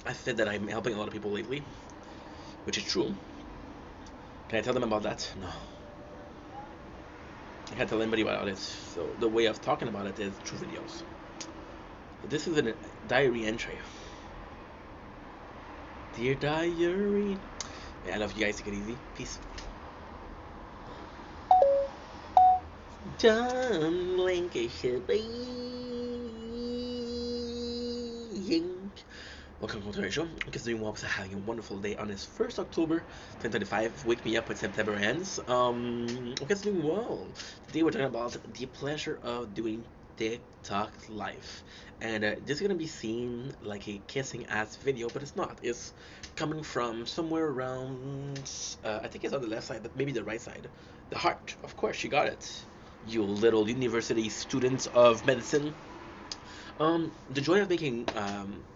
I said that I'm helping a lot of people lately, which is true. Can I tell them about that? No. I can't tell anybody about it. So the way of talking about it is through videos. But this is a diary entry. Dear diary. Yeah, I love you guys. Take it easy. Peace. John Lancashire. Welcome to our show. Because doing well, was having a wonderful day on this 1st October 2025. Wake me up when September ends. Okay, doing well. Today we're talking about the pleasure of doing TikTok live, and this is gonna be seen like a kissing ass video, but it's not. It's coming from somewhere around. I think it's on the left side, but maybe the right side. The heart, of course, you got it. You little university students of medicine. The joy of making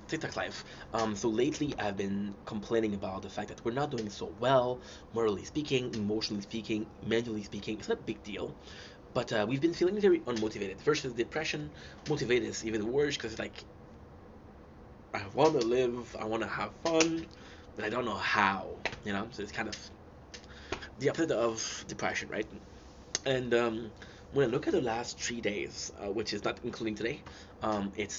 TikTok live. So lately I've been complaining about the fact that we're not doing so well, morally speaking, emotionally speaking, mentally speaking. It's not a big deal, but we've been feeling very unmotivated. Versus depression, motivated is even worse because it's like I want to live, I want to have fun, but I don't know how. You know, so it's kind of the opposite of depression, right? And when I look at the last 3 days, which is not including today, it's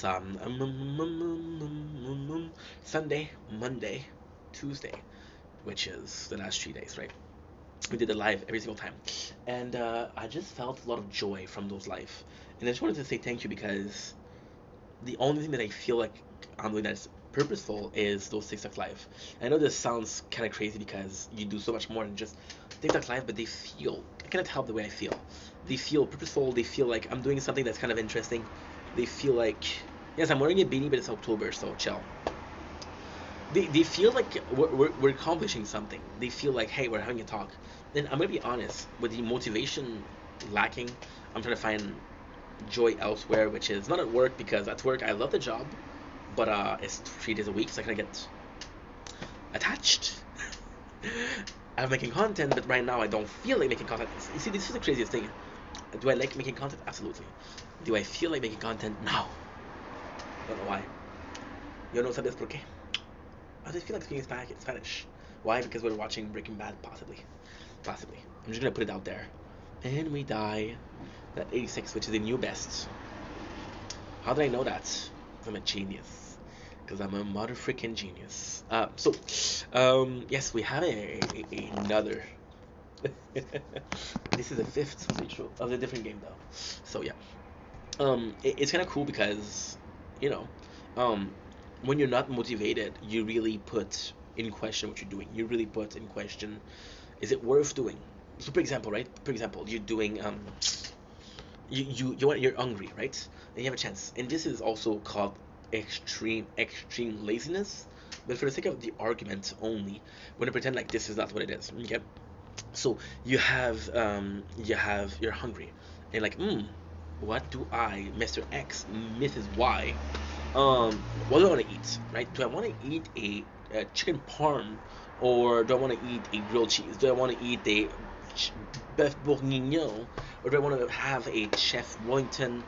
Sunday, Monday, Tuesday, which is the last 3 days, right? We did it live every single time, and I just felt a lot of joy from those live, and I just wanted to say thank you because the only thing that I feel like I'm doing that's purposeful is those TikTok live. I know this sounds kind of crazy because you do so much more than just TikTok live, but they feel, I cannot help the way I feel. They feel purposeful. They feel like I'm doing something that's kind of interesting. They feel like, yes, I'm wearing a beanie, but it's October, so chill. They feel like we're accomplishing something. They feel like, hey, we're having a talk. Then I'm gonna be honest, with the motivation lacking, I'm trying to find joy elsewhere, which is not at work, because at work I love the job, but it's 3 days a week, so I kind of get attached. I'm making content, but right now I don't feel like making content. You see, this is the craziest thing. Do I like making content? Absolutely. Do I feel like making content? No. Don't know why. Yo no sabes por qué. I just feel like speaking Spanish. Why? Because we're watching Breaking Bad, possibly. Possibly. I'm just gonna put it out there. And we die at 86, which is the new best. How did I know that? I'm a genius. Because I'm a mother freaking genius. Yes, we have another. This is the 5th feature of the different game, though. So yeah, it's kind of cool because, you know, when you're not motivated, you really put in question what you're doing. You really put in question, is it worth doing? So, for example, right? For example, you're doing you're hungry, right? And you have a chance. And this is also called extreme laziness. But for the sake of the argument only, we're gonna pretend like this is not what it is. Okay. So you're hungry, and like, what do I, Mr. X, Mrs. Y, what do I want to eat, right? Do I want to eat a chicken parm, or do I want to eat a grilled cheese? Do I want to eat a beef bourguignon, or do I want to have a Chef Wellington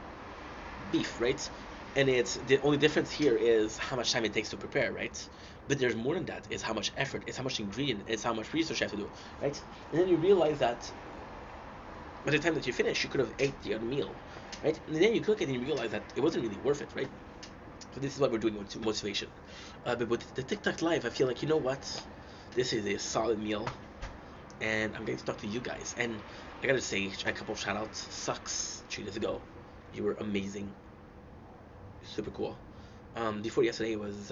beef, right? and it's the only difference here is how much time it takes to prepare, right? But there's more than that. It's how much effort, it's how much ingredient, it's how much research you have to do, right? And then you realize that by the time that you finish, you could have ate the other meal, right? And then you cook it and you realize that it wasn't really worth it, right? So this is what we're doing with motivation. But with the TikTok live, I feel like, you know what? This is a solid meal, and I'm going to talk to you guys. And I gotta say a couple of shout outs. Sucks 3 days ago. You were amazing. Super cool. Before yesterday was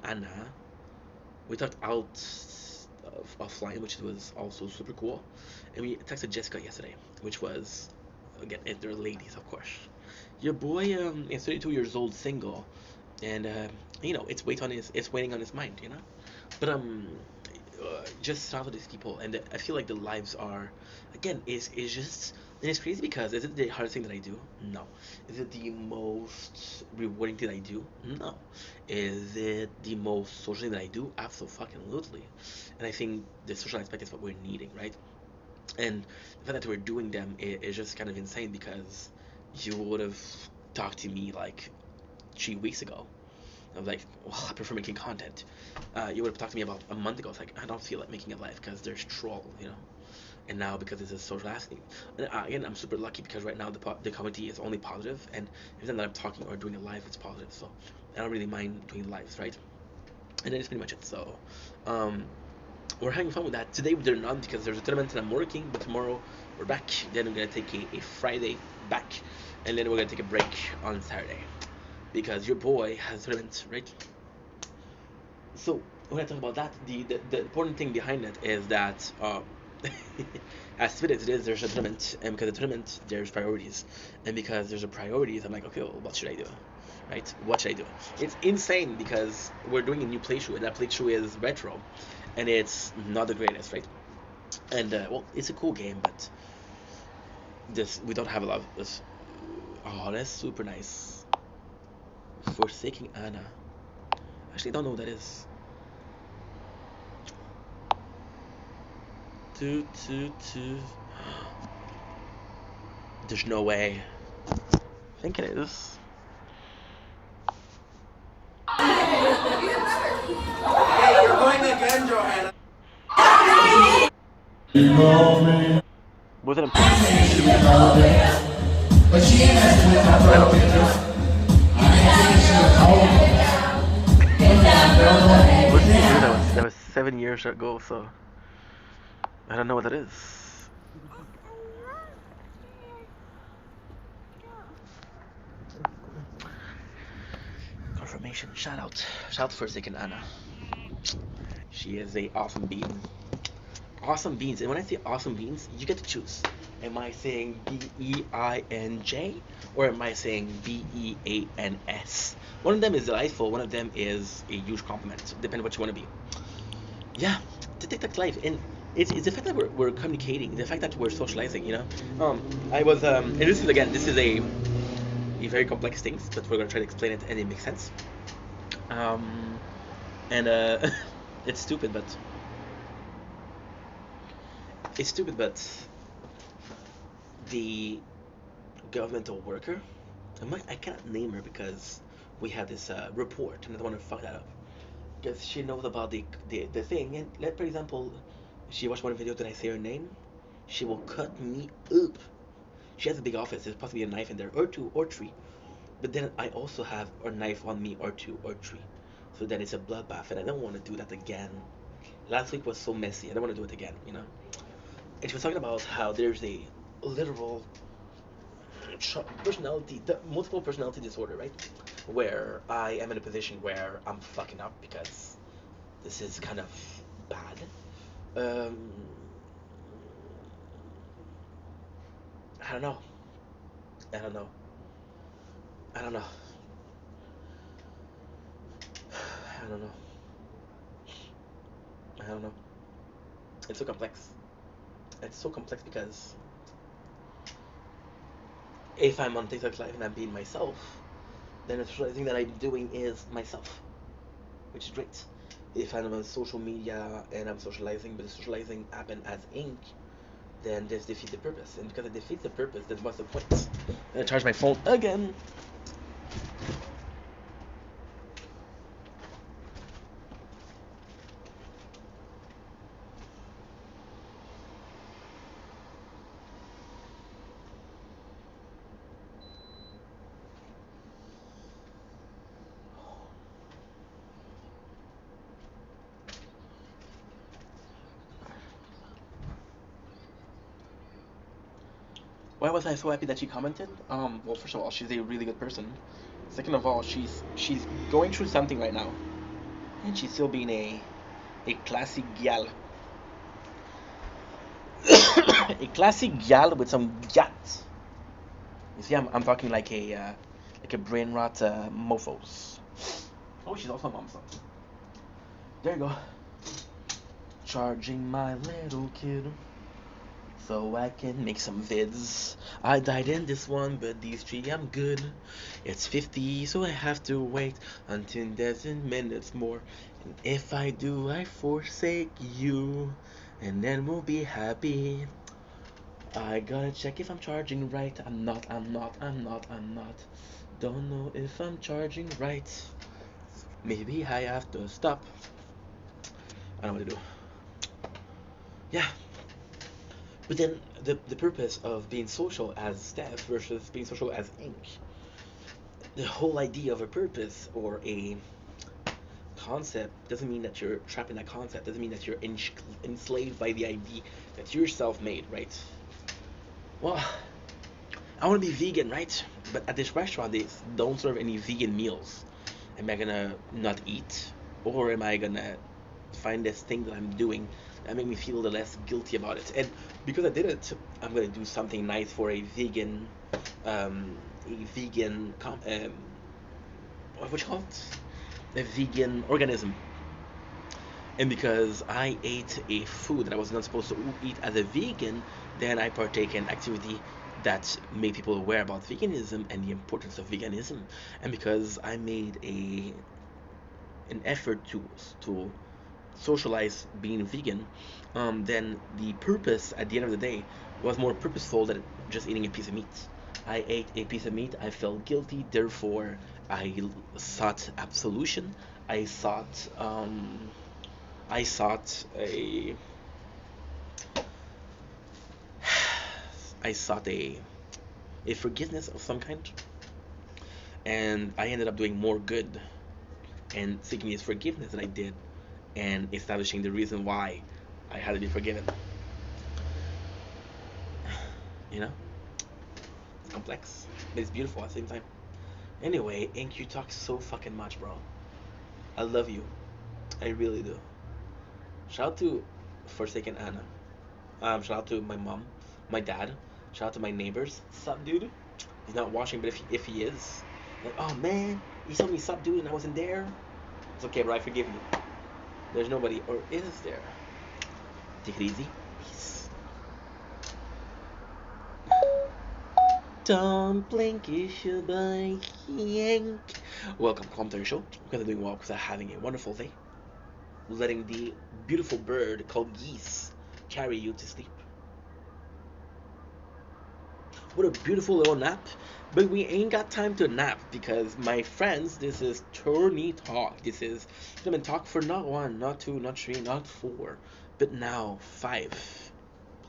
Anna. We talked out offline, which was also super cool. And we texted Jessica yesterday, which was, again, they're ladies, of course. Your boy is 32 years old, single, and it's waiting on his mind, you know. But just talk to these people, and I feel like the lives are, again, is just, and it's crazy because is it the hardest thing that I do? No. Is it the most rewarding thing I do? No. Is it the most social thing that I do? Absolutely. And I think the social aspect is what we're needing, right? And the fact that we're doing them is just kind of insane because you would have talked to me like 3 weeks ago. I was like, well, I prefer making content. You would have talked to me about a month ago. It's like, I don't feel like making a live because there's troll, you know. And now because it's a social aspect. And again, I'm super lucky because right now the community is only positive, and every time that I'm talking or doing a live, it's positive. So I don't really mind doing lives, right? And that is pretty much it. So um, we're having fun with that. Today we did not because there's a tournament and I'm working, but tomorrow we're back. Then we're gonna take a Friday back, and then we're gonna take a break on Saturday because your boy has a tournament, right? So when I talk about that, the important thing behind it is that as fit as it is, there's a tournament, and because the tournament, there's priorities, and because there's a priorities, I'm like, okay, well, what should I do? Right? What should I do? It's insane because we're doing a new playthrough, and that playthrough is retro, and it's not the greatest, right? And well, it's a cool game, but this we don't have a lot of this. Oh, that's super nice. Forsaking Anna. Actually, I don't know what that is. Two. There's no way. I think it is.
Hey, you're going again, Joanna.
Was it a
But she ain't messing with my brother.
that was 7 years ago, so I don't know what that is. Confirmation. Shout out for a second, Anna. She is a awesome bean. Awesome beans. And when I say awesome beans, you get to choose. Am I saying BEINJ or am I saying BEANS? One of them is delightful, one of them is a huge compliment, depending what you want to be. Yeah, the TikTok live, and it's the fact that we're communicating, the fact that we're socializing, you know. I was and this is a very complex thing, but we're gonna try to explain it and it makes sense. Um, and it's stupid, but the governmental worker, I cannot name her because we had this report, and I don't want to fuck that up. Because she knows about the thing, and let for example, she watched one video that I say her name, she will cut me up. She has a big office. There's possibly a knife in there, or two, or three. But then I also have a knife on me, or two, or three. So then it's a bloodbath, and I don't want to do that again. Last week was so messy. I don't want to do it again, you know. And she was talking about how there's a literal personality, the multiple personality disorder, right? Where I am in a position where I'm fucking up because this is kind of bad. Um, I don't know. I don't know. I don't know. I don't know. I don't know. It's so complex. It's so complex because if I'm on TikTok live and I'm being myself, then the socializing that I'm doing is myself, which is great. If I'm on social media and I'm socializing, but the socializing happen as ink, then this defeats the purpose. And because it defeats the purpose, then what's the point? I'm gonna charge my phone again. Why was I so happy that she commented? Well, first of all, she's a really good person. Second of all, she's going through something right now, and she's still being a classic gal, a classic gal with some guts. You see, I'm talking like a brain rot mofos. Oh, she's also a mom, so there you go. Charging my little kid so I can make some vids. I died in this one, but these three I'm good. It's 50, so I have to wait until there's 10 minutes more. And if I do, I forsake you, and then we'll be happy. I gotta check if I'm charging right. I'm not. Don't know if I'm charging right. Maybe I have to stop. I don't know what to do. Yeah. But then the purpose of being social as Steph versus being social as Ink, the whole idea of a purpose or a concept doesn't mean that you're trapped in that concept, doesn't mean that you're enslaved by the idea that you're self made, right? Well, I want to be vegan, right? But at this restaurant, they don't serve any vegan meals. Am I gonna not eat? Or am I gonna find this thing that I'm doing that make me feel the less guilty about it? And because I did it, I'm gonna do something nice for a vegan, what you call it? A vegan organism. And because I ate a food that I was not supposed to eat as a vegan, then I partake in activity that made people aware about veganism and the importance of veganism. And because I made a an effort to socialize being vegan, then the purpose at the end of the day was more purposeful than just eating a piece of meat. I ate a piece of meat, I felt guilty, therefore I sought absolution. I sought I sought I sought a forgiveness of some kind, and I ended up doing more good and seeking his forgiveness than I did and establishing the reason why I had to be forgiven. You know, it's complex, but it's beautiful at the same time. Anyway, Ink, you talk so fucking much, bro. I love you. I really do. Shout out to Forsaken Anna. Shout out to my mom, my dad. Shout out to my neighbors. Sup, dude? He's not watching, but if he is, like, oh man, he told me sup, dude, and I wasn't there. It's okay, bro. I forgive you. There's nobody, or is there? Take it easy. Peace. Don't blink, you should by yank. Welcome, come to the show. Because I'm doing well, because I'm having a wonderful day. Letting the beautiful bird called geese carry you to sleep. What a beautiful little nap. But we ain't got time to nap because, my friends, this is tourney talk. This is gonna talk for not one, not two, not three, not four, but now five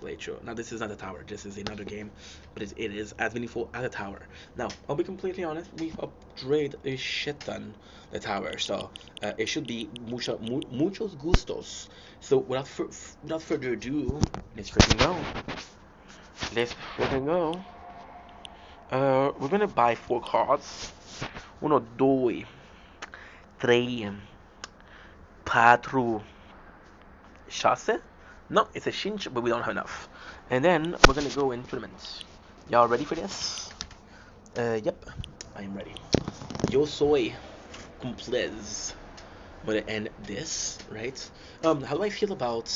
playthrough. Now this is not a tower. This is another game, but it is as meaningful as a tower. Now I'll be completely honest. We've upgraded a shit ton the tower, so it should be muchos gustos. So without further ado, let's freaking go. Let's freaking go. We're gonna buy 4 cards. Uno, due, tre, quattro, chasse. No, it's a cinch, but we don't have enough. And then we're gonna go in tournaments. Y'all ready for this? Yep, I am ready. Yo soy cumplez. I'm gonna end this, right? How do I feel about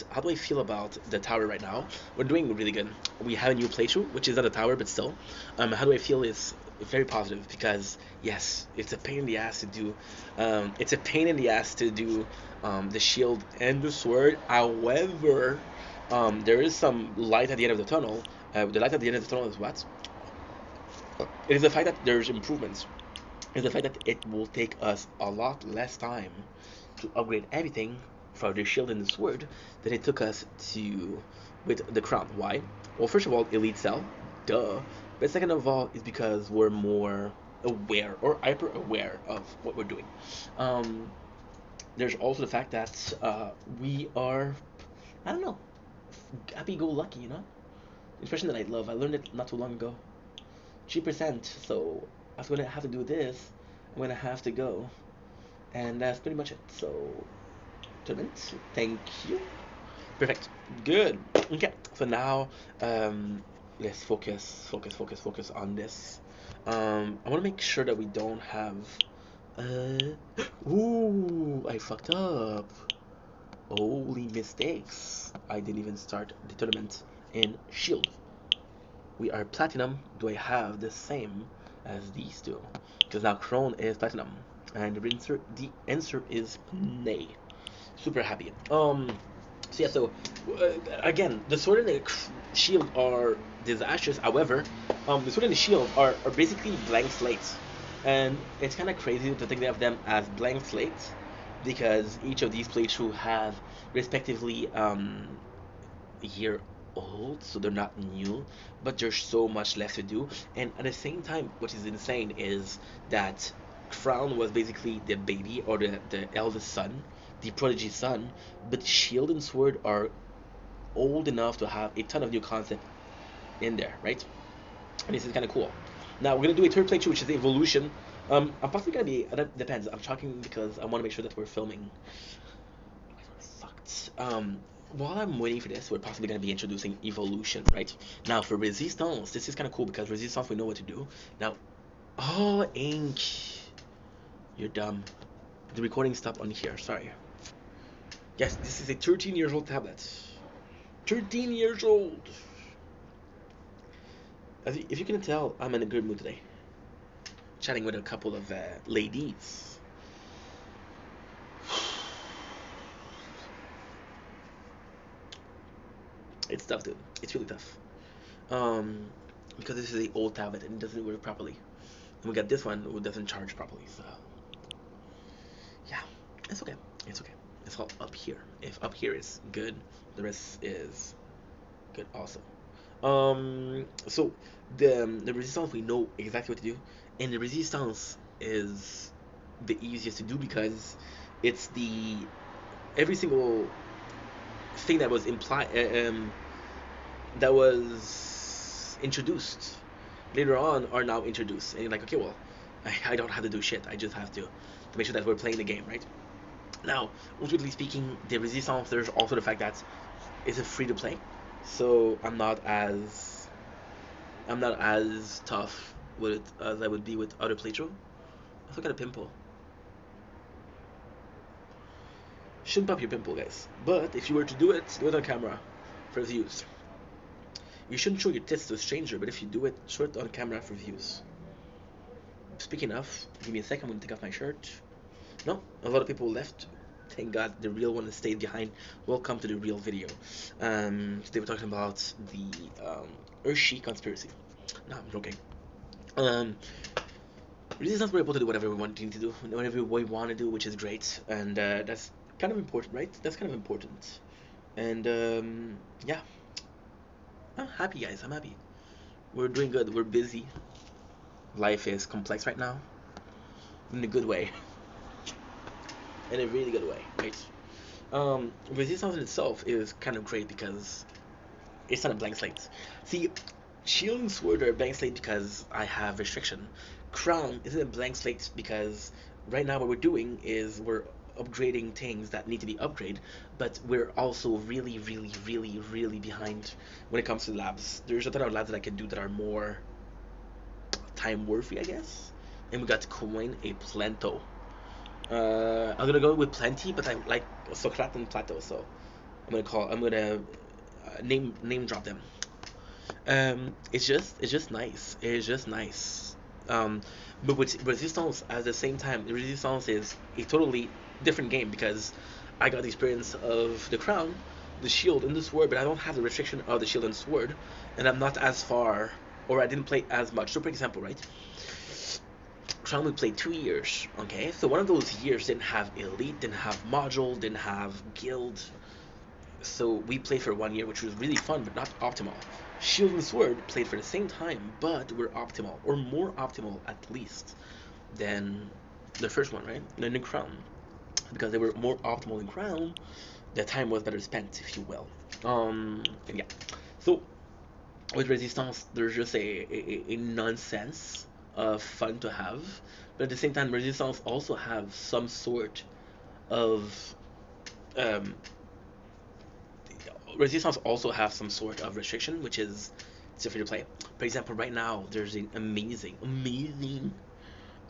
the tower right now? We're doing really good. We have a new playthrough, which is not a tower, but still. How do I feel is very positive because yes, it's a pain in the ass to do. It's a pain in the ass to do the shield and the sword. However, there is some light at the end of the tunnel. The light at the end of the tunnel is what? It is the fact that there's improvements. It's the fact that it will take us a lot less time to upgrade everything for the shield and the sword than it took us to with the crown. Why? Well, first of all, elite cell, duh. But second of all, is because we're more aware or hyper aware of what we're doing. Um, there's also the fact that we are, I don't know, happy go lucky, you know. expression that I love. I learned it not too long ago. 3%. So I'm gonna have to do this. I'm gonna have to go, and that's pretty much it. So tournament. Thank you. Perfect. Good. Okay. So now, let's focus on this. I want to make sure that we don't have. Ooh, I fucked up. Holy mistakes. I didn't even start the tournament in Shield. We are Platinum. Do I have the same as these two? Because now Crone is Platinum. And the answer is nay. Super happy. So yeah, so again, the sword and the shield are disastrous. However, the sword and the shield are basically blank slates, and it's kind of crazy to think of them as blank slates because each of these playthrough have respectively a year old, so they're not new, but there's so much left to do. And at the same time, what is insane is that Crown was basically the baby or the eldest son, the prodigy son, but Shield and Sword are old enough to have a ton of new content in there, right? And this is kind of cool. Now we're gonna do a third playthrough, which is the evolution. I'm possibly gonna be. That depends. I'm talking because I want to make sure that we're filming. Fucked. While I'm waiting for this, we're possibly gonna be introducing evolution, right? Now for resistance, this is kind of cool because resistance we know what to do. Now, oh, ink, you're dumb. The recording stopped on here. Sorry. Yes, this is a 13 years old tablet. 13 years old. If you can tell, I'm in a good mood today. Chatting with a couple of ladies. It's tough, dude. It's really tough. Because this is the old tablet and it doesn't work properly. And we got this one who doesn't charge properly. So yeah, it's okay. It's okay. It's all up here. If up here is good, the rest is good also. So the resistance we know exactly what to do, and the resistance is the easiest to do because it's the every single thing that was implied that was introduced later on are now introduced, and you're like, okay, well, I don't have to do shit. I just have to make sure that we're playing the game, right? Now, ultimately speaking, the resistance, there's also the fact that it's a free to play, so I'm not as tough with it as I would be with other playthrough. Let's look at a pimple. Shouldn't pop your pimple, guys. But if you were to do it on camera for views. You shouldn't show your tits to a stranger, but if you do it, show it on camera for views. Speaking of, give me a second, I'm gonna take off my shirt. No, a lot of people left. Thank God the real one stayed behind. Welcome to the real video. Today we're talking about the Hershey conspiracy. No, I'm joking. Resistance, we're able to do whatever we want to do, whatever we want to do, which is great, and that's kind of important, right? That's kind of important. And yeah, I'm happy, guys. I'm happy. We're doing good. We're busy. Life is complex right now, in a good way, in a really good way, right? Resistance in itself is kind of great because it's not a blank slate. See, Shield and Sword are a blank slate because I have restriction. Crown isn't a blank slate because right now what we're doing is we're upgrading things that need to be upgraded, but we're also really, really, really, really behind when it comes to labs. There's a ton of labs that I can do that are more time worthy, I guess. And we got coin a Plento. I'm gonna go with plenty, but I like Socrates and Plato, so I'm gonna name drop them. It's just nice. It's just nice. Um, but with Resistance at the same time, Resistance is a totally different game because I got the experience of the crown, the shield, and the sword, but I don't have the restriction of the shield and sword, and I'm not as far, or I didn't play as much. So, for example, right? Crown we played 2 years, okay? So one of those years didn't have elite, didn't have module, didn't have guild, so we played for 1 year, which was really fun, but not optimal. Shield and Sword played for the same time, but were optimal, or more optimal at least, than the first one, right? Than the Crown. Because they were more optimal in Crown, the time was better spent, if you will. And yeah. So, with Resistance, there's just a nonsense of fun to have, but at the same time, Resistance also have some sort of um, Resistance also have some sort of restriction, which is it's free to play. For example, right now there's an amazing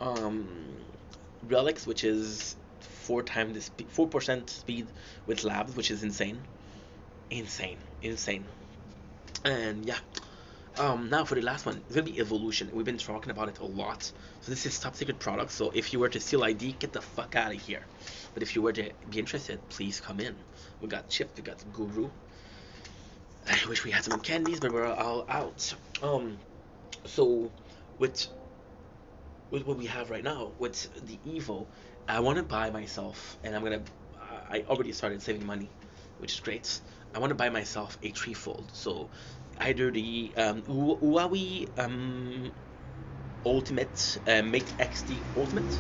um, relics, which is 4% speed with labs, which is insane. And yeah, now for the last one, it's gonna be evolution. We've been talking about it a lot. So this is top secret product. So if you were to steal ID, get the fuck out of here. But if you were to be interested, please come in. We got Chip, we got Guru. I wish we had some candies, but we're all out. So with what we have right now, with the Evo, I want to buy myself, and I already started saving money, which is great. I want to buy myself a threefold. So either the Huawei Ultimate Mate XT Ultimate,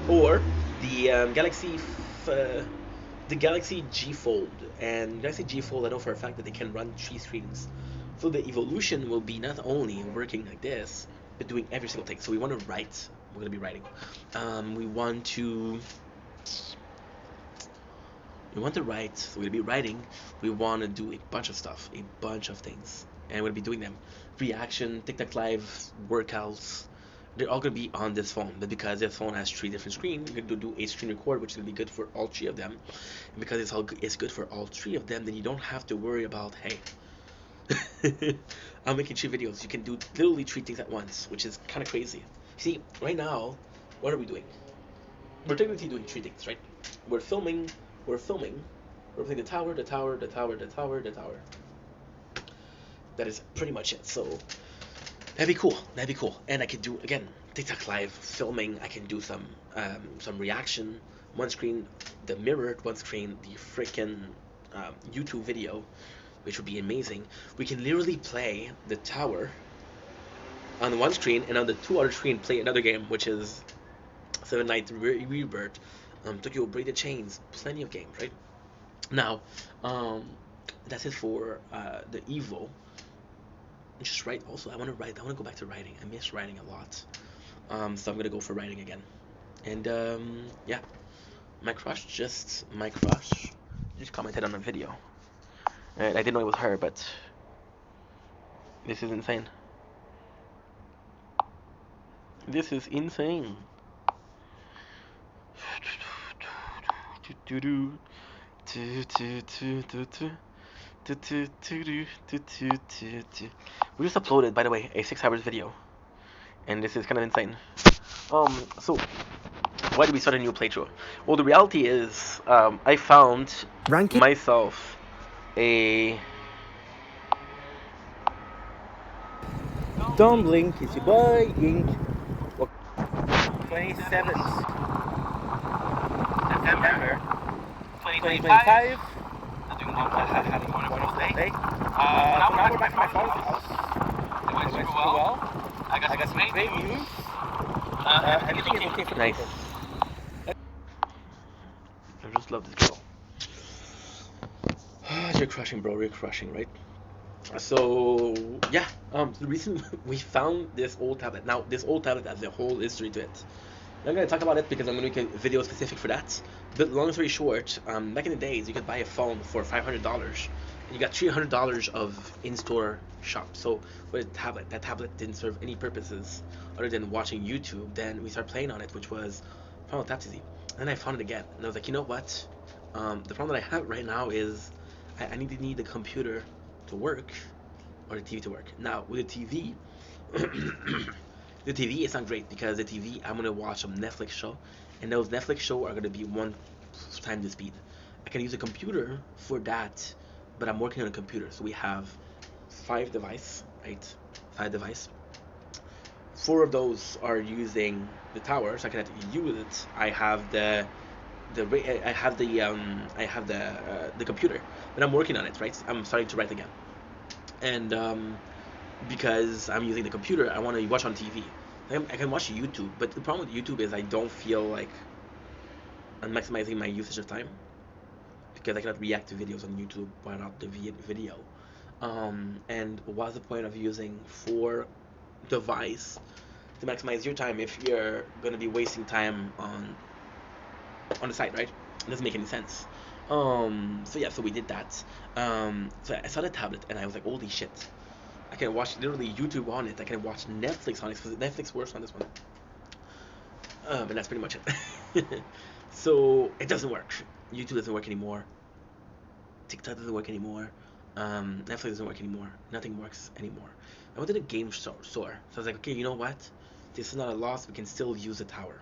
or the the Galaxy G Fold. And Galaxy G Fold, I know for a fact that they can run 3 screens. So the evolution will be not only working like this, but doing every single thing. So we want to write. We're gonna be writing. We want to. We want to write. So we're gonna be writing. We want to do a bunch of stuff, a bunch of things, and we're gonna be doing them. Reaction, TikTok live, workouts. They're all gonna be on this phone, but because this phone has 3 different screens, you're gonna do a screen record, which is gonna be good for all 3 of them. And because it's good for all 3 of them, then you don't have to worry about, hey, I'm making 3 videos. You can do literally 3 things at once, which is kind of crazy. See, right now, what are we doing? We're technically doing 3 things, right? We're filming, we're playing the tower, the tower, the tower, the tower, the tower. That is pretty much it. So that'd be cool. And I could do again TikTok live filming. I can do some reaction. One screen, the mirrored. One screen, the freaking YouTube video, which would be amazing. We can literally play the tower on one screen, and on the 2 other screen play another game, which is Seven Nights Rebirth, Tokyo Break the Chains, plenty of games, right? Now, that's it for the Evo. Just write. Also, I want to write. I want to go back to writing. I miss writing a lot. So I'm gonna go for writing again. And yeah, my crush just commented on a video. And I didn't know it was her, but this is insane. This is insane. We just uploaded, by the way, a 6 hours video, and this is kind of insane. So why did we start a new playthrough? Well, the reality is, I found myself a. Don't blink, it's your boy Ink. 27th September 2025. Having a wonderful day. Now we're back to my father's house. It went super well. I got some great news. Everything is okay for nice. I just love this girl. You're crushing, bro. You're crushing, right? So yeah, the reason we found this old tablet. Now, this old tablet has a whole history to it. I'm gonna talk about it because I'm gonna make a video specific for that. But long story short, back in the days, you could buy a phone for $500, and you got $300 of in-store shop. So with a tablet, that tablet didn't serve any purposes other than watching YouTube. Then we started playing on it, which was Final Fantasy. And then I found it again, and I was like, you know what? The problem that I have right now is I need the computer to work, or the TV to work. Now with the TV. The TV is not great because the TV I'm gonna watch some Netflix show, and those Netflix show are gonna be 1 time the speed. I can use a computer for that, but I'm working on a computer, so we have 5 devices, right? 5 devices. 4 of those are using the tower, so I can use it. I have the computer, but I'm working on it, right? I'm starting to write again, and because I'm using the computer, I want to watch on TV. I can watch YouTube, but the problem with YouTube is I don't feel like I'm maximizing my usage of time because I cannot react to videos on YouTube while not the video. And what's the point of using 4 device to maximize your time if you're gonna be wasting time on the site, right? It doesn't make any sense. So yeah, so we did that. So I saw the tablet and I was like, holy shit! I can watch literally YouTube on it. I can watch Netflix on it because Netflix works on this one. And that's pretty much it. So it doesn't work. YouTube doesn't work anymore. TikTok doesn't work anymore. Netflix doesn't work anymore. Nothing works anymore. I went to the game store, so I was like, okay, you know what? This is not a loss. We can still use the tower.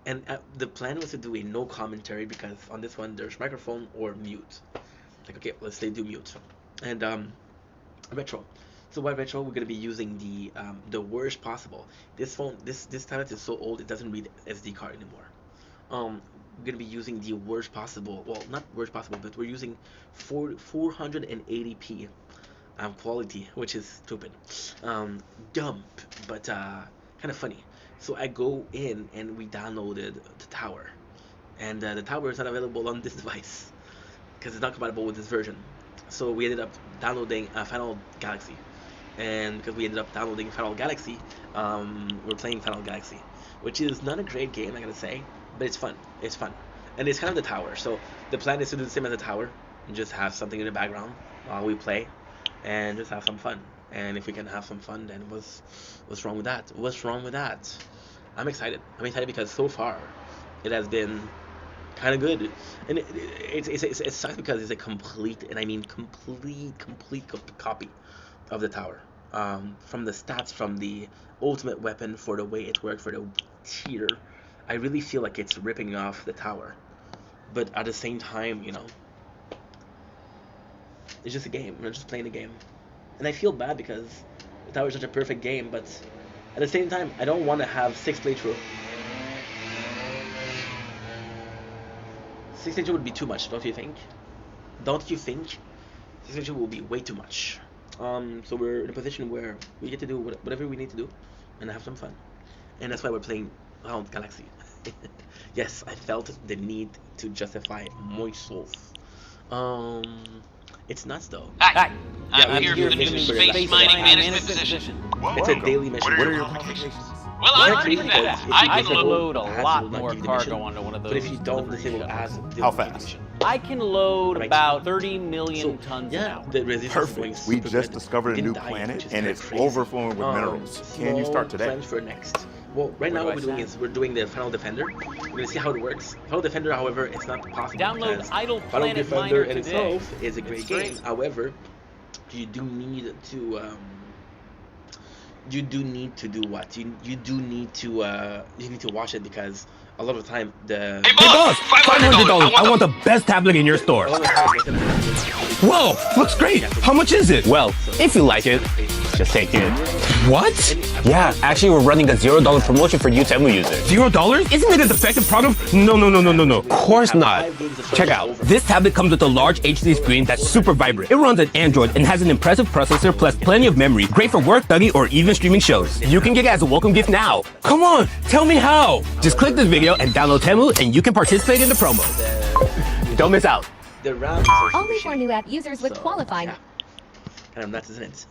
And the plan was to do a no commentary because on this one there's microphone or mute. Like, okay, let's say do mute. And retro. So by retro, we're gonna be using the worst possible. This phone, this tablet is so old it doesn't read SD card anymore. We're gonna be using the worst possible. Well, not worst possible, but we're using 480p quality, which is stupid, dumb, but kind of funny. So I go in and we downloaded the tower, and the tower is not available on this device because it's not compatible with this version. So we ended up downloading Final Galaxy, and because we ended up downloading Final Galaxy, we're playing Final Galaxy, which is not a great game, I gotta say, but it's fun. It's fun, and it's kind of the tower. So the plan is to do the same as the tower, and just have something in the background while we play, and just have some fun. And if we can have some fun, then what's wrong with that? What's wrong with that? I'm excited. I'm excited because so far it has been kind of good, and it sucks because it's a complete, and I mean complete copy of the tower. From the stats, from the ultimate weapon, for the way it worked, for the cheater, I really feel like it's ripping off the tower. But at the same time, it's just a game. We're just playing a game, and I feel bad because the tower is such a perfect game. But at the same time, I don't want to have 6 playthrough. 6 playthrough would be too much, don't you think? Don't you think? 6 playthrough will be way too much. So we're in a position where we get to do whatever we need to do and have some fun, and that's why we're playing Galaxy. Yes, I felt the need to justify myself. It's nuts though.
Hi,
Yeah,
I'm here for the new space mining management position.
It's a daily mission.
What are your qualifications?
Well,
Well,
I'm
actually,
pretty
because
fast.
if
I
you
can
disable
load a
ads, it
lot
will not
more
give you the
cargo
mission.
onto one of those.
But if you don't
delivery
disable
shuttles.
ads, they'll
How
give you the
fast?
mission.
I can load
Right.
about 30 million
So,
tons an
yeah,
hour.
the resistance is going
Perfect. We
super
just
good.
discovered a
You
new
can dive,
planet
which is
and
kinda
it's
crazy.
overflowing with minerals. Can you
Small
start today?
plans for next. Well, right now
do
what
I
we're doing
sign?
is we're doing the Final Defender. We're gonna see how it works. Final Defender, however, it's not possible
Download
because
Idle
Final
Planet
Defender
Miner
in
today.
itself is a great
It's
game.
free.
However, you do need to do what? You do need to watch it because a lot of the time the
Hey boss, $500. I want the best tablet in your store.
a lot of the time what's gonna happen is
Whoa, looks great. How much is it? Well, if you like it, just take it. What?
Yeah, actually we're running a $0 promotion for new Temu users.
$0? Isn't it a defective product? No. Of course not. Check out. This tablet comes with a large HD screen that's super vibrant. It runs on Android and has an impressive processor plus plenty of memory. Great for work, study, or even streaming shows. You can get it as a welcome gift now. Come on, tell me how. Just click this video and download Temu and you can participate in the promo. Don't miss out.
the rounds are
Only
super
for new app users with
So,
qualifying.
yeah. Kind of nuts, isn't it?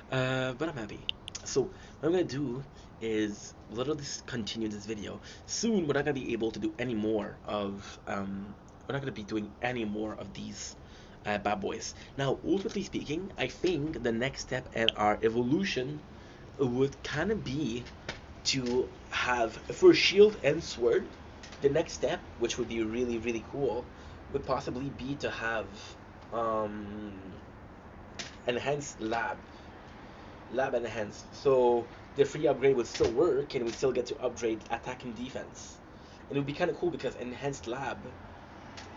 But I'm happy. So what I'm gonna do is literally continue this video. Soon we're not gonna be able to do any more of we're not gonna be doing any more of these bad boys. Now, ultimately speaking, I think the next step in our evolution would kind of be to have for shield and sword. The next step, which would be really cool, would possibly be to have enhanced lab enhanced, so the free upgrade would still work and we still get to upgrade attack and defense, and it would be kind of cool because enhanced lab,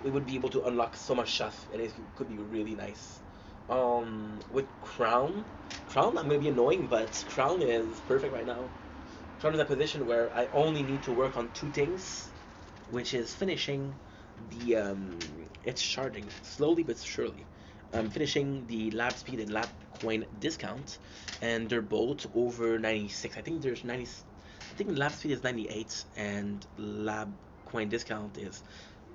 we would be able to unlock so much stuff and it could be really nice. With crown I'm gonna be annoying, but crown is perfect right now. Crown is a position where I only need to work on 2 things, which is finishing the it's charging slowly but surely. I'm finishing the lab speed and lab coin discount, and they're both over 96. I think lab speed is 98 and lab coin discount is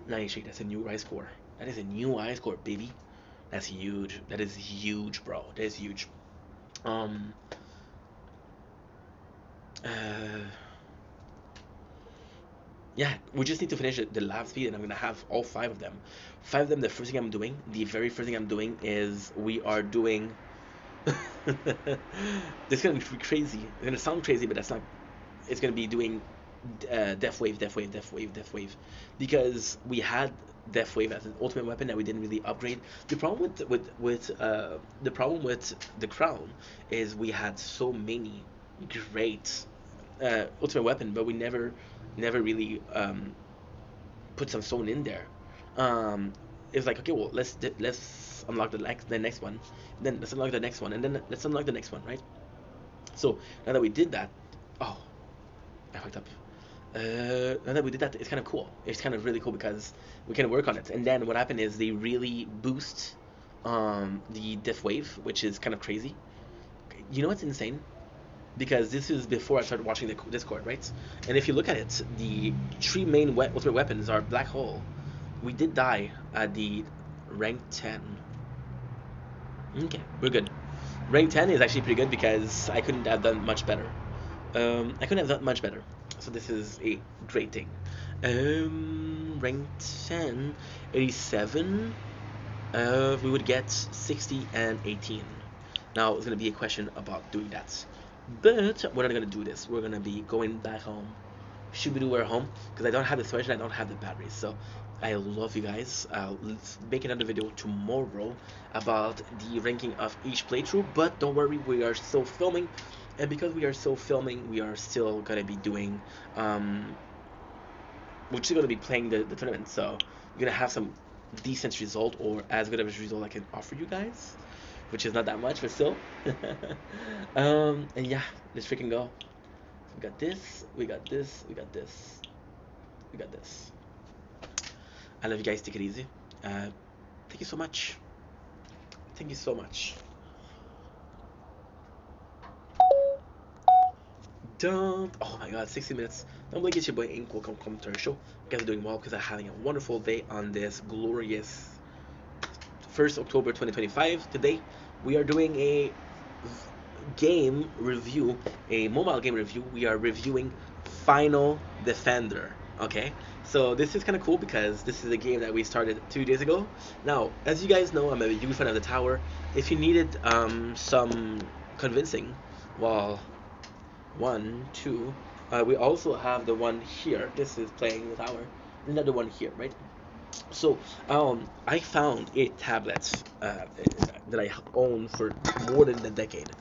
93. That's a new high score. That is a new high score, baby. That's huge. That is huge, bro. That is huge. Um, uh, yeah, we just need to finish the lab speed, and I'm gonna have all five of them. Five of them. The first thing I'm doing, the very first thing I'm doing is we are doing. This is gonna be crazy. It's gonna sound crazy, but that's not. It's gonna be doing Death Wave, Death Wave, Death Wave, Death Wave, because we had Death Wave as an ultimate weapon that we didn't really upgrade. The problem with the crown is we had so many great ultimate weapon, but we never really put some stone in there. It's like, okay, well, let's unlock the next one, then let's unlock the next one, and then let's unlock the next one, right? So now that we did that, oh, I fucked up. Now that we did that, it's kind of cool. It's kind of really cool because we can work on it. And then what happened is they really boost the death wave, which is kind of crazy. You know what's insane? Because this is before I started watching the Discord, right? And if you look at it, the three main ultimate weapons are black hole. We did die at the rank 10. Okay, we're good. Rank 10 is actually pretty good because I couldn't have done much better. I couldn't have done much better. So this is a great thing. Rank 10, 87. We would get 60 and 18. Now it's gonna be a question about doing that. But we're not gonna do this. We're gonna be going back home. Should we do our home? Because I don't have the storage and I don't have the batteries. So I love you guys. I'll make another video tomorrow about the ranking of each playthrough. But don't worry, we are still filming. And because we are still filming, we are still gonna be doing we're still gonna be playing the tournament. So we're gonna have some decent result, or as good of a result I can offer you guys, which is not that much, but still. And yeah, let's freaking go. We got this, we got this, we got this, we got this. I love you guys. Take it easy. Thank you so much. Thank you so much. Don't. Oh my god, 60 minutes. Don't blink, it's your boy Ink. Welcome to our show. You guys are doing well because I'm having a wonderful day on this glorious 1st October 2025. Today, we are doing a game review, a mobile game review. We are reviewing Final Defender. Okay, so this is kind of cool because this is a game that we started 2 days ago. Now, as you guys know, I'm a huge fan of the tower. If you needed some convincing, well, 1, 2, we also have the one here. This is playing the tower. Another one here, right? So I found a tablet that I own for more than a decade,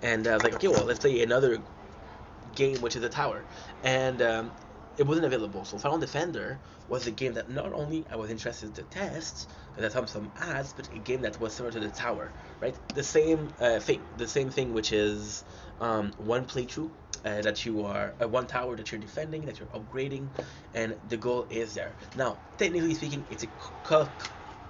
and I was like, okay, well, let's play another game, which is a tower, and it wasn't available. So Final Defender was a game that not only I was interested to test, because I saw some ads, but a game that was similar to the tower, right? The same thing, which is one playthrough. That you are one tower that you're defending, that you're upgrading, and the goal is there. Now, technically speaking, it's a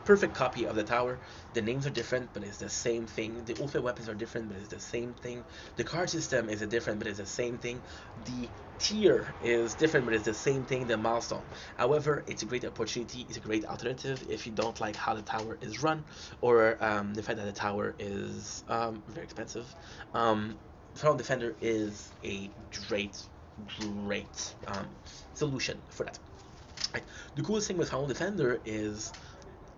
perfect copy of the tower. The names are different, but it's the same thing. The ultimate weapons are different, but it's the same thing. The card system is different, but it's the same thing. The tier is different, but it's the same thing. The milestone. However, it's a great opportunity. It's a great alternative if you don't like how the tower is run, or the fact that the tower is very expensive. Final Defender is a great solution for that. Right. The coolest thing with Final Defender is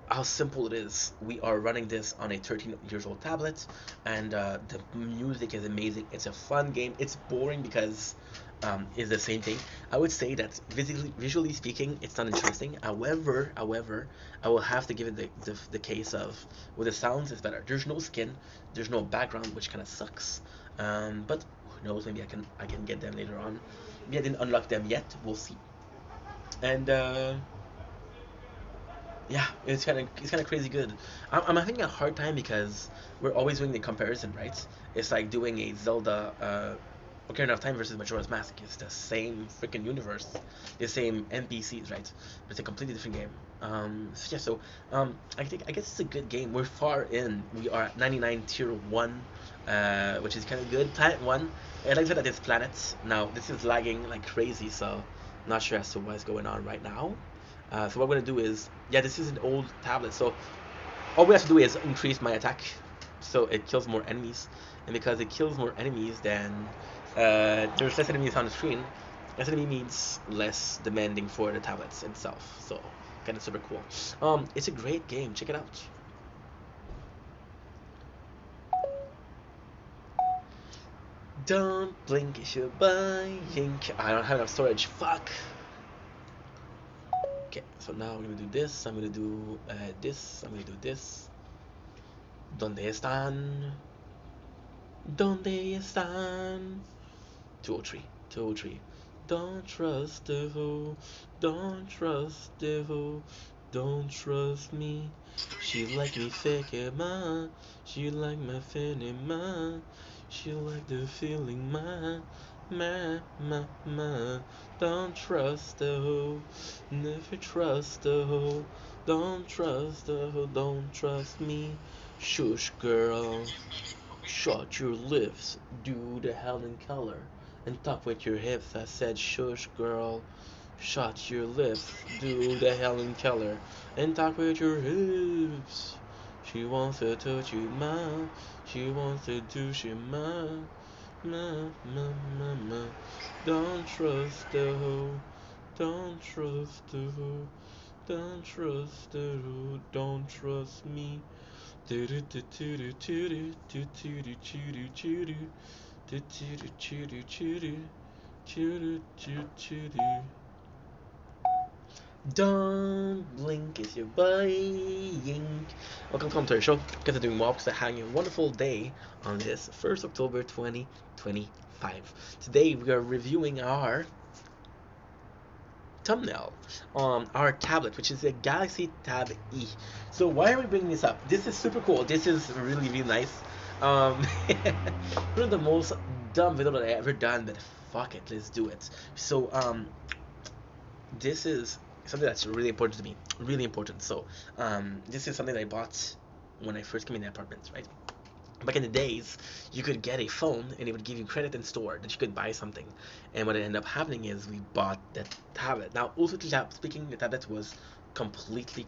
how simple it is. We are running this on a 13-year-old tablet, and the music is amazing. It's a fun game. It's boring because it's the same thing. I would say that visually speaking, it's not interesting. However, I will have to give it the case of with the sounds, it's better. There's no skin, there's no background, which kind of sucks. But who knows? Maybe I can get them later on. Maybe I didn't unlock them yet. We'll see. And yeah, it's kind of crazy good. I'm having a hard time because we're always doing the comparison, right? It's like doing a Zelda Ocarina of Time versus Majora's Mask. It's the same freaking universe, the same NPCs, right? But it's a completely different game. I guess it's a good game. We're far in. We are at 99 tier 1, which is kind of good. Planet 1. I like that it's planets. Now this is lagging like crazy, so not sure as to what's going on right now. So what we're gonna do is, yeah, this is an old tablet, so all we have to do is increase my attack, so it kills more enemies. And because it kills more enemies, then there's less enemies on the screen. Less enemy means less demanding for the tablets itself. So kind of super cool. It's a great game. Check it out. Don't blink if you're buying. I don't have enough storage. Fuck. Okay, so now I'm gonna do this. I'm gonna do this. I'm gonna do this. ¿Dónde están? ¿Dónde están? 203. 203. Don't trust the hoe. Don't trust the hoe. Don't trust me. She like me fake ma. She like my feeling ma. She like the feeling ma. Don't trust the hoe. Never trust the hoe. Don't trust the hoe. Don't trust me. Shush girl. Shut your lips. Do the Helen Keller. And talk with your hips. I said shush girl. Shut your lips. Do the Helen Keller. And talk with your hips. She wants to touch you, ma. She wants to do she, ma. Don't trust the hoe. Don't trust the hoe. Don't trust the hoe. Don't trust me. Don't blink if you're buying. Welcome to our show. Continuing walks to having a wonderful day on this 1st October 2025. Today we are reviewing our thumbnail on our tablet, which is a Galaxy Tab E. So why are we bringing this up? This is super cool. This is really, really nice. One of the most dumb video that I ever done, but fuck it, let's do it. So this is something that's really important to me, really important. So this is something that I bought when I first came in the apartment, right? Back in the days, you could get a phone and it would give you credit in store that you could buy something. And what ended up happening is we bought that tablet. Now, also speaking, the tablet was completely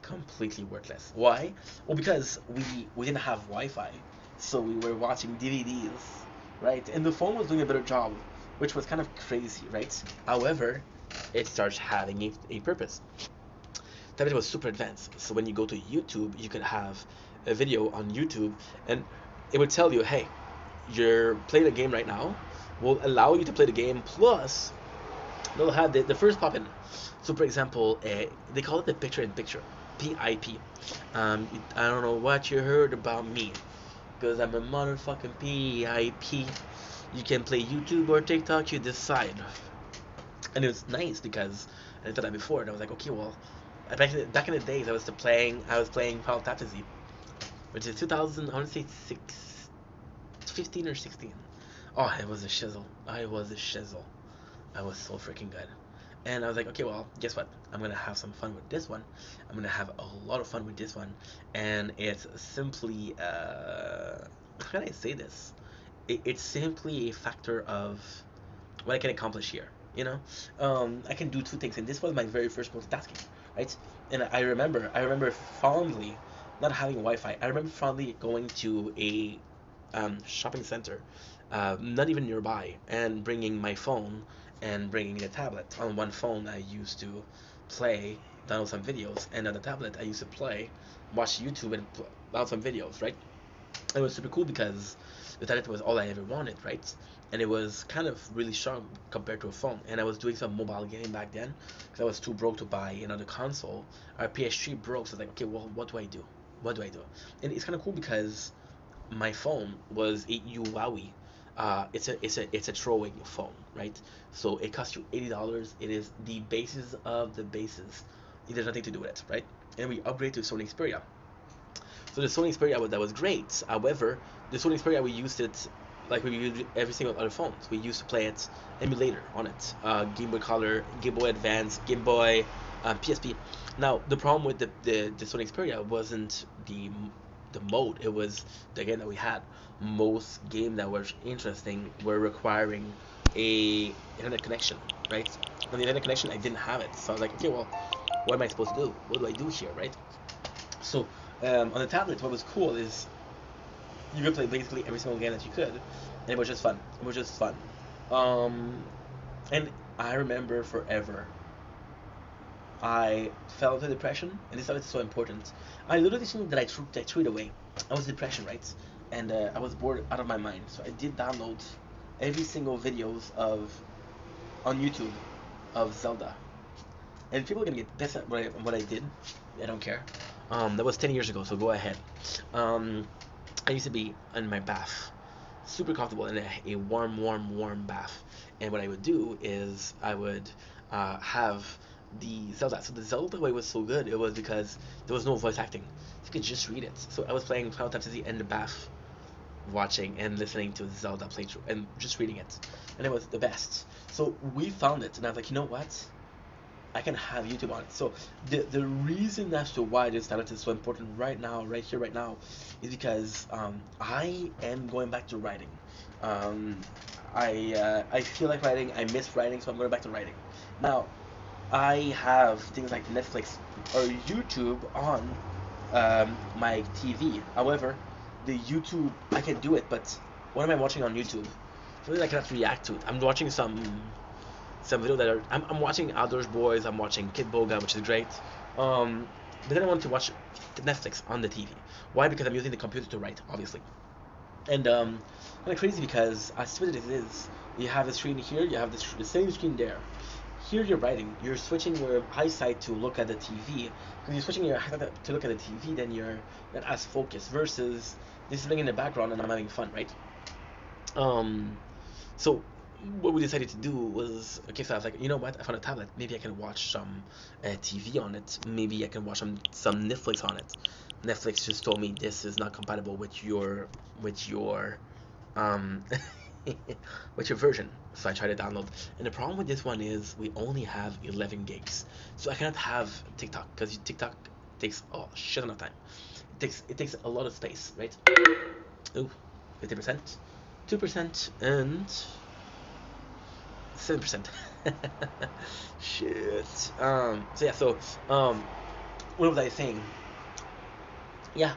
worthless. Why? Well, because we didn't have Wi-Fi, so we were watching DVDs, right? And the phone was doing a better job, which was kind of crazy, right? However, it starts having a purpose. Tablet was super advanced, so when you go to YouTube, you could have a video on YouTube, and it would tell you, hey, you're playing a game right now. We'll allow you to play the game, plus they'll have the first pop-in. So for example, they call it the picture-in-picture, PIP. I don't know what you heard about me, because I'm a motherfucking PIP. You can play YouTube or TikTok, you decide. And it was nice because I did that before, and I was like, okay, well, back in the days, I was playing Final Fantasy, which is 2000, I want to say 15 or 16. Oh, it was a shizzle. I was so freaking good. And I was like, okay, well, guess what? I'm going to have some fun with this one. I'm going to have a lot of fun with this one. And it's simply, how can I say this? It's simply a factor of what I can accomplish here. You know, I can do two things, and this was my very first multitasking, right? And I remember fondly not having Wi-Fi. I remember fondly going to a shopping center, not even nearby, and bringing my phone and bringing the tablet. On one phone, I used to download some videos, and on the tablet, I used to watch YouTube and download some videos, right? It was super cool because the tablet was all I ever wanted, right? And it was kind of really strong compared to a phone. And I was doing some mobile gaming back then because I was too broke to buy another console. Our PS3 broke, so I was like, okay, well, what do I do? And it's kind of cool because my phone was a Huawei. It's a throwaway phone, right? So it costs you $80. It is the basis of the basis. There's nothing to do with it, right? And we upgrade to Sony Xperia. So the Sony Xperia, that was great. However, the Sony Xperia, we used it like we use every single other phone. We used to play it emulator on it. Game Boy Color, Game Boy Advance, Game Boy, PSP. Now the problem with the Sony Xperia wasn't the mode. It was the game that we had. Most games that were interesting were requiring a internet connection, right? On the internet connection, I didn't have it, so I was like, okay, well, what am I supposed to do? What do I do here, right? So On the tablet, what was cool is you could play basically every single game that you could, and it was just fun. It was just fun. Um, and I remember forever. I fell into depression, and this is so important. I literally think that I threw it away. I was depression, right? And I was bored out of my mind, so I did download every single videos of on YouTube of Zelda. And people are gonna get pissed at what I did. I don't care. That was 10 years ago, so go ahead. I used to be in my bath, super comfortable in a warm bath. And what I would do is I would have the Zelda. So the Zelda way was so good. It was because there was no voice acting. You could just read it. So I was playing Final Fantasy in the bath, watching and listening to Zelda playthrough and just reading it, and it was the best. So we found it, and I was like, you know what? I can have YouTube on it. So the reason as to why this talent is so important right now, right here, right now, is because I am going back to writing. I feel like writing. I miss writing, so I'm going back to writing. Now, I have things like Netflix or YouTube on my TV. However, the YouTube I can do it, but what am I watching on YouTube? Something I cannot react to it. I'm watching some video that are I'm watching Outdoors Boys, I'm watching Kid Boga, which is great. But then I want to watch Netflix on the TV. Why? Because I'm using the computer to write, obviously. And kind of crazy because as stupid as it is, you have the screen here, you have the same screen there. Here you're writing, you're switching your eyesight to look at the TV. When you're switching your eyesight to look at the TV, then you're not as focused. Versus this is playing in the background and I'm having fun, right? So what we decided to do was, okay, so I was like, you know what, I found a tablet, maybe I can watch some TV on it, maybe I can watch some Netflix on it. Netflix just told me this is not compatible with your um with your version, so I tried to download, and the problem with this one is we only have 11 gigs, so I cannot have TikTok because TikTok takes shit ton of time. It takes a lot of space, right? Ooh, 50%, 2%, and 7%. Shit. So yeah. So what was I saying? Yeah.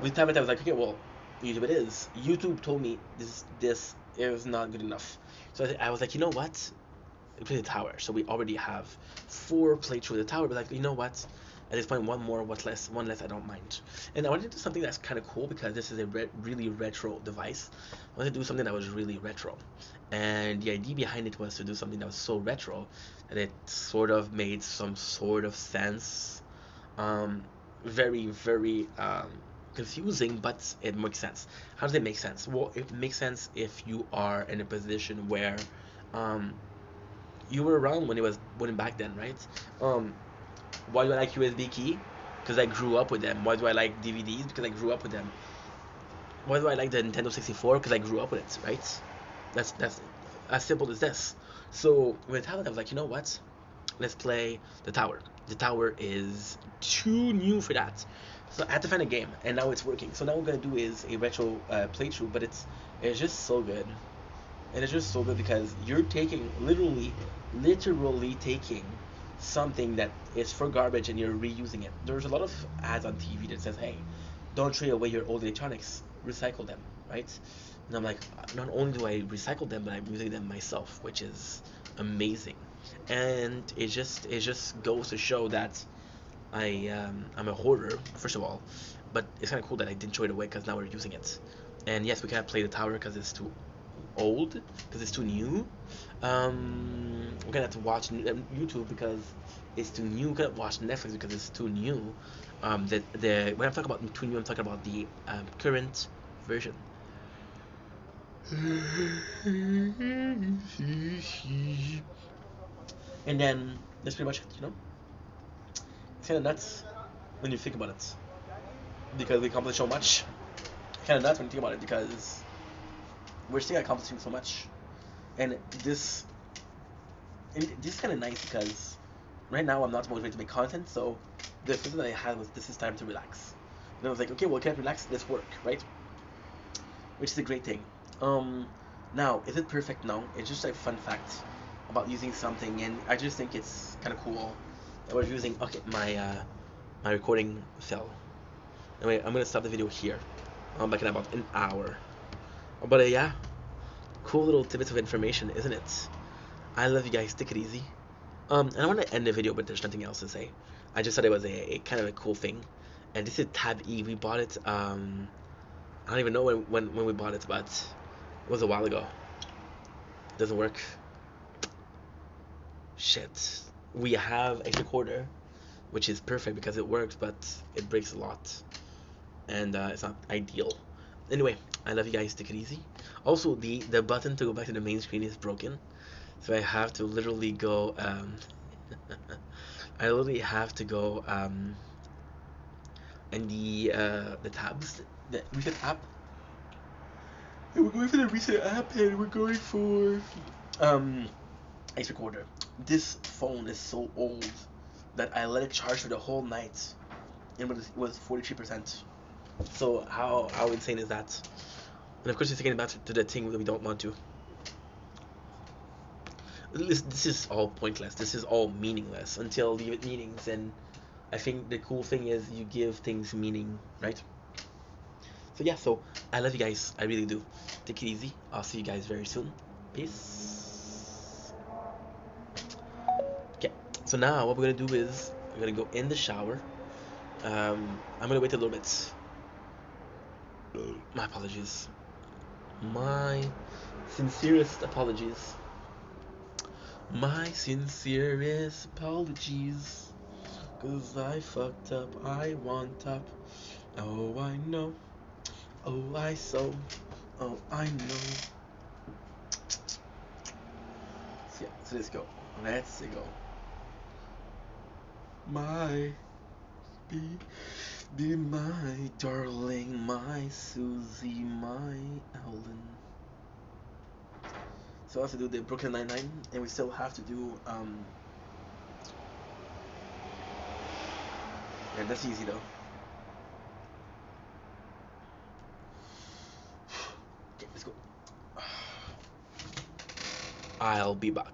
With tablet, I was like, okay, well, YouTube it is. YouTube told me this is not good enough. So I was like, you know what? We play the tower. So we already have 4 playthrough the tower. But like, you know what? At this point, one less, I don't mind. And I wanted to do something that's kind of cool because this is a really retro device. I wanted to do something that was really retro. And the idea behind it was to do something that was so retro that it sort of made some sort of sense. Very confusing, but it makes sense. How does it make sense? Well, it makes sense if you are in a position where you were around when back then, right? Why do I like USB key? Because I grew up with them. Why do I like DVDs? Because I grew up with them. Why do I like the Nintendo 64? Because I grew up with it, right? That's as simple as this. So with tablet, I was like, you know what? Let's play the tower. The tower is too new for that. So I had to find a game, and now it's working. So now what we're gonna do is a retro playthrough, but it's just so good, and it's just so good because you're taking literally taking something that is for garbage and you're reusing it. There's a lot of ads on TV that says, hey, don't throw away your old electronics, recycle them, right? And I'm like, not only do I recycle them, but I'm using them myself, which is amazing. And it just goes to show that I'm a hoarder, first of all, but it's kind of cool that I didn't throw it away because now we're using it. And yes, we can't play the tower because it's too old, because it's too new. We're gonna have to watch YouTube because it's too new. We're gonna watch Netflix because it's too new. When I'm talking about too new, I'm talking about the current version. And then that's pretty much it, you know. It's kind of nuts when you think about it, because we accomplished so much. Kind of nuts when you think about it because we're still accomplishing so much, and this is kind of nice because right now I'm not motivated to make content. So the feeling that I had was this is time to relax, and I was like, okay, well, can't relax, let's work, right? Which is a great thing. Now, is it perfect? No, it's just a fun fact about using something, and I just think it's kind of cool that we're using. Okay, my recording fell. Anyway, I'm gonna stop the video here. I'm back in about an hour. But yeah, cool little tidbits of information, isn't it? I love you guys. Take it easy. And I want to end the video, but there's nothing else to say. I just thought it was a kind of a cool thing. And this is Tab E. We bought it. I don't even know when we bought it, but it was a while ago. It doesn't work. Shit. We have a recorder, which is perfect because it works, but it breaks a lot, and it's not ideal. Anyway, I love you guys. Take it easy. Also, the button to go back to the main screen is broken, so I have to literally go. I literally have to go in the tabs, the reset app. And we're going for the reset app, and we're going for Ace Recorder. This phone is so old that I let it charge for the whole night, and it was 43%. So how insane is that? And of course, it's taking it back to the thing that we don't want to. This is all pointless. This is all meaningless until you give it meanings. And I think the cool thing is you give things meaning, right? So yeah, so I love you guys. I really do. Take it easy. I'll see you guys very soon. Peace. Okay, so now what we're gonna do is we're gonna go in the shower. I'm gonna wait a little bit. My apologies. My sincerest apologies. My sincerest apologies. 'Cause I fucked up, I want up. Oh, I know. Oh, I so. Oh, I know. So yeah, so let's go. Let's go. My, be my darling, my Susie, my Ellen. So I have to do the Brooklyn Nine-Nine, and we still have to do yeah, that's easy though. Okay, let's go. I'll be back.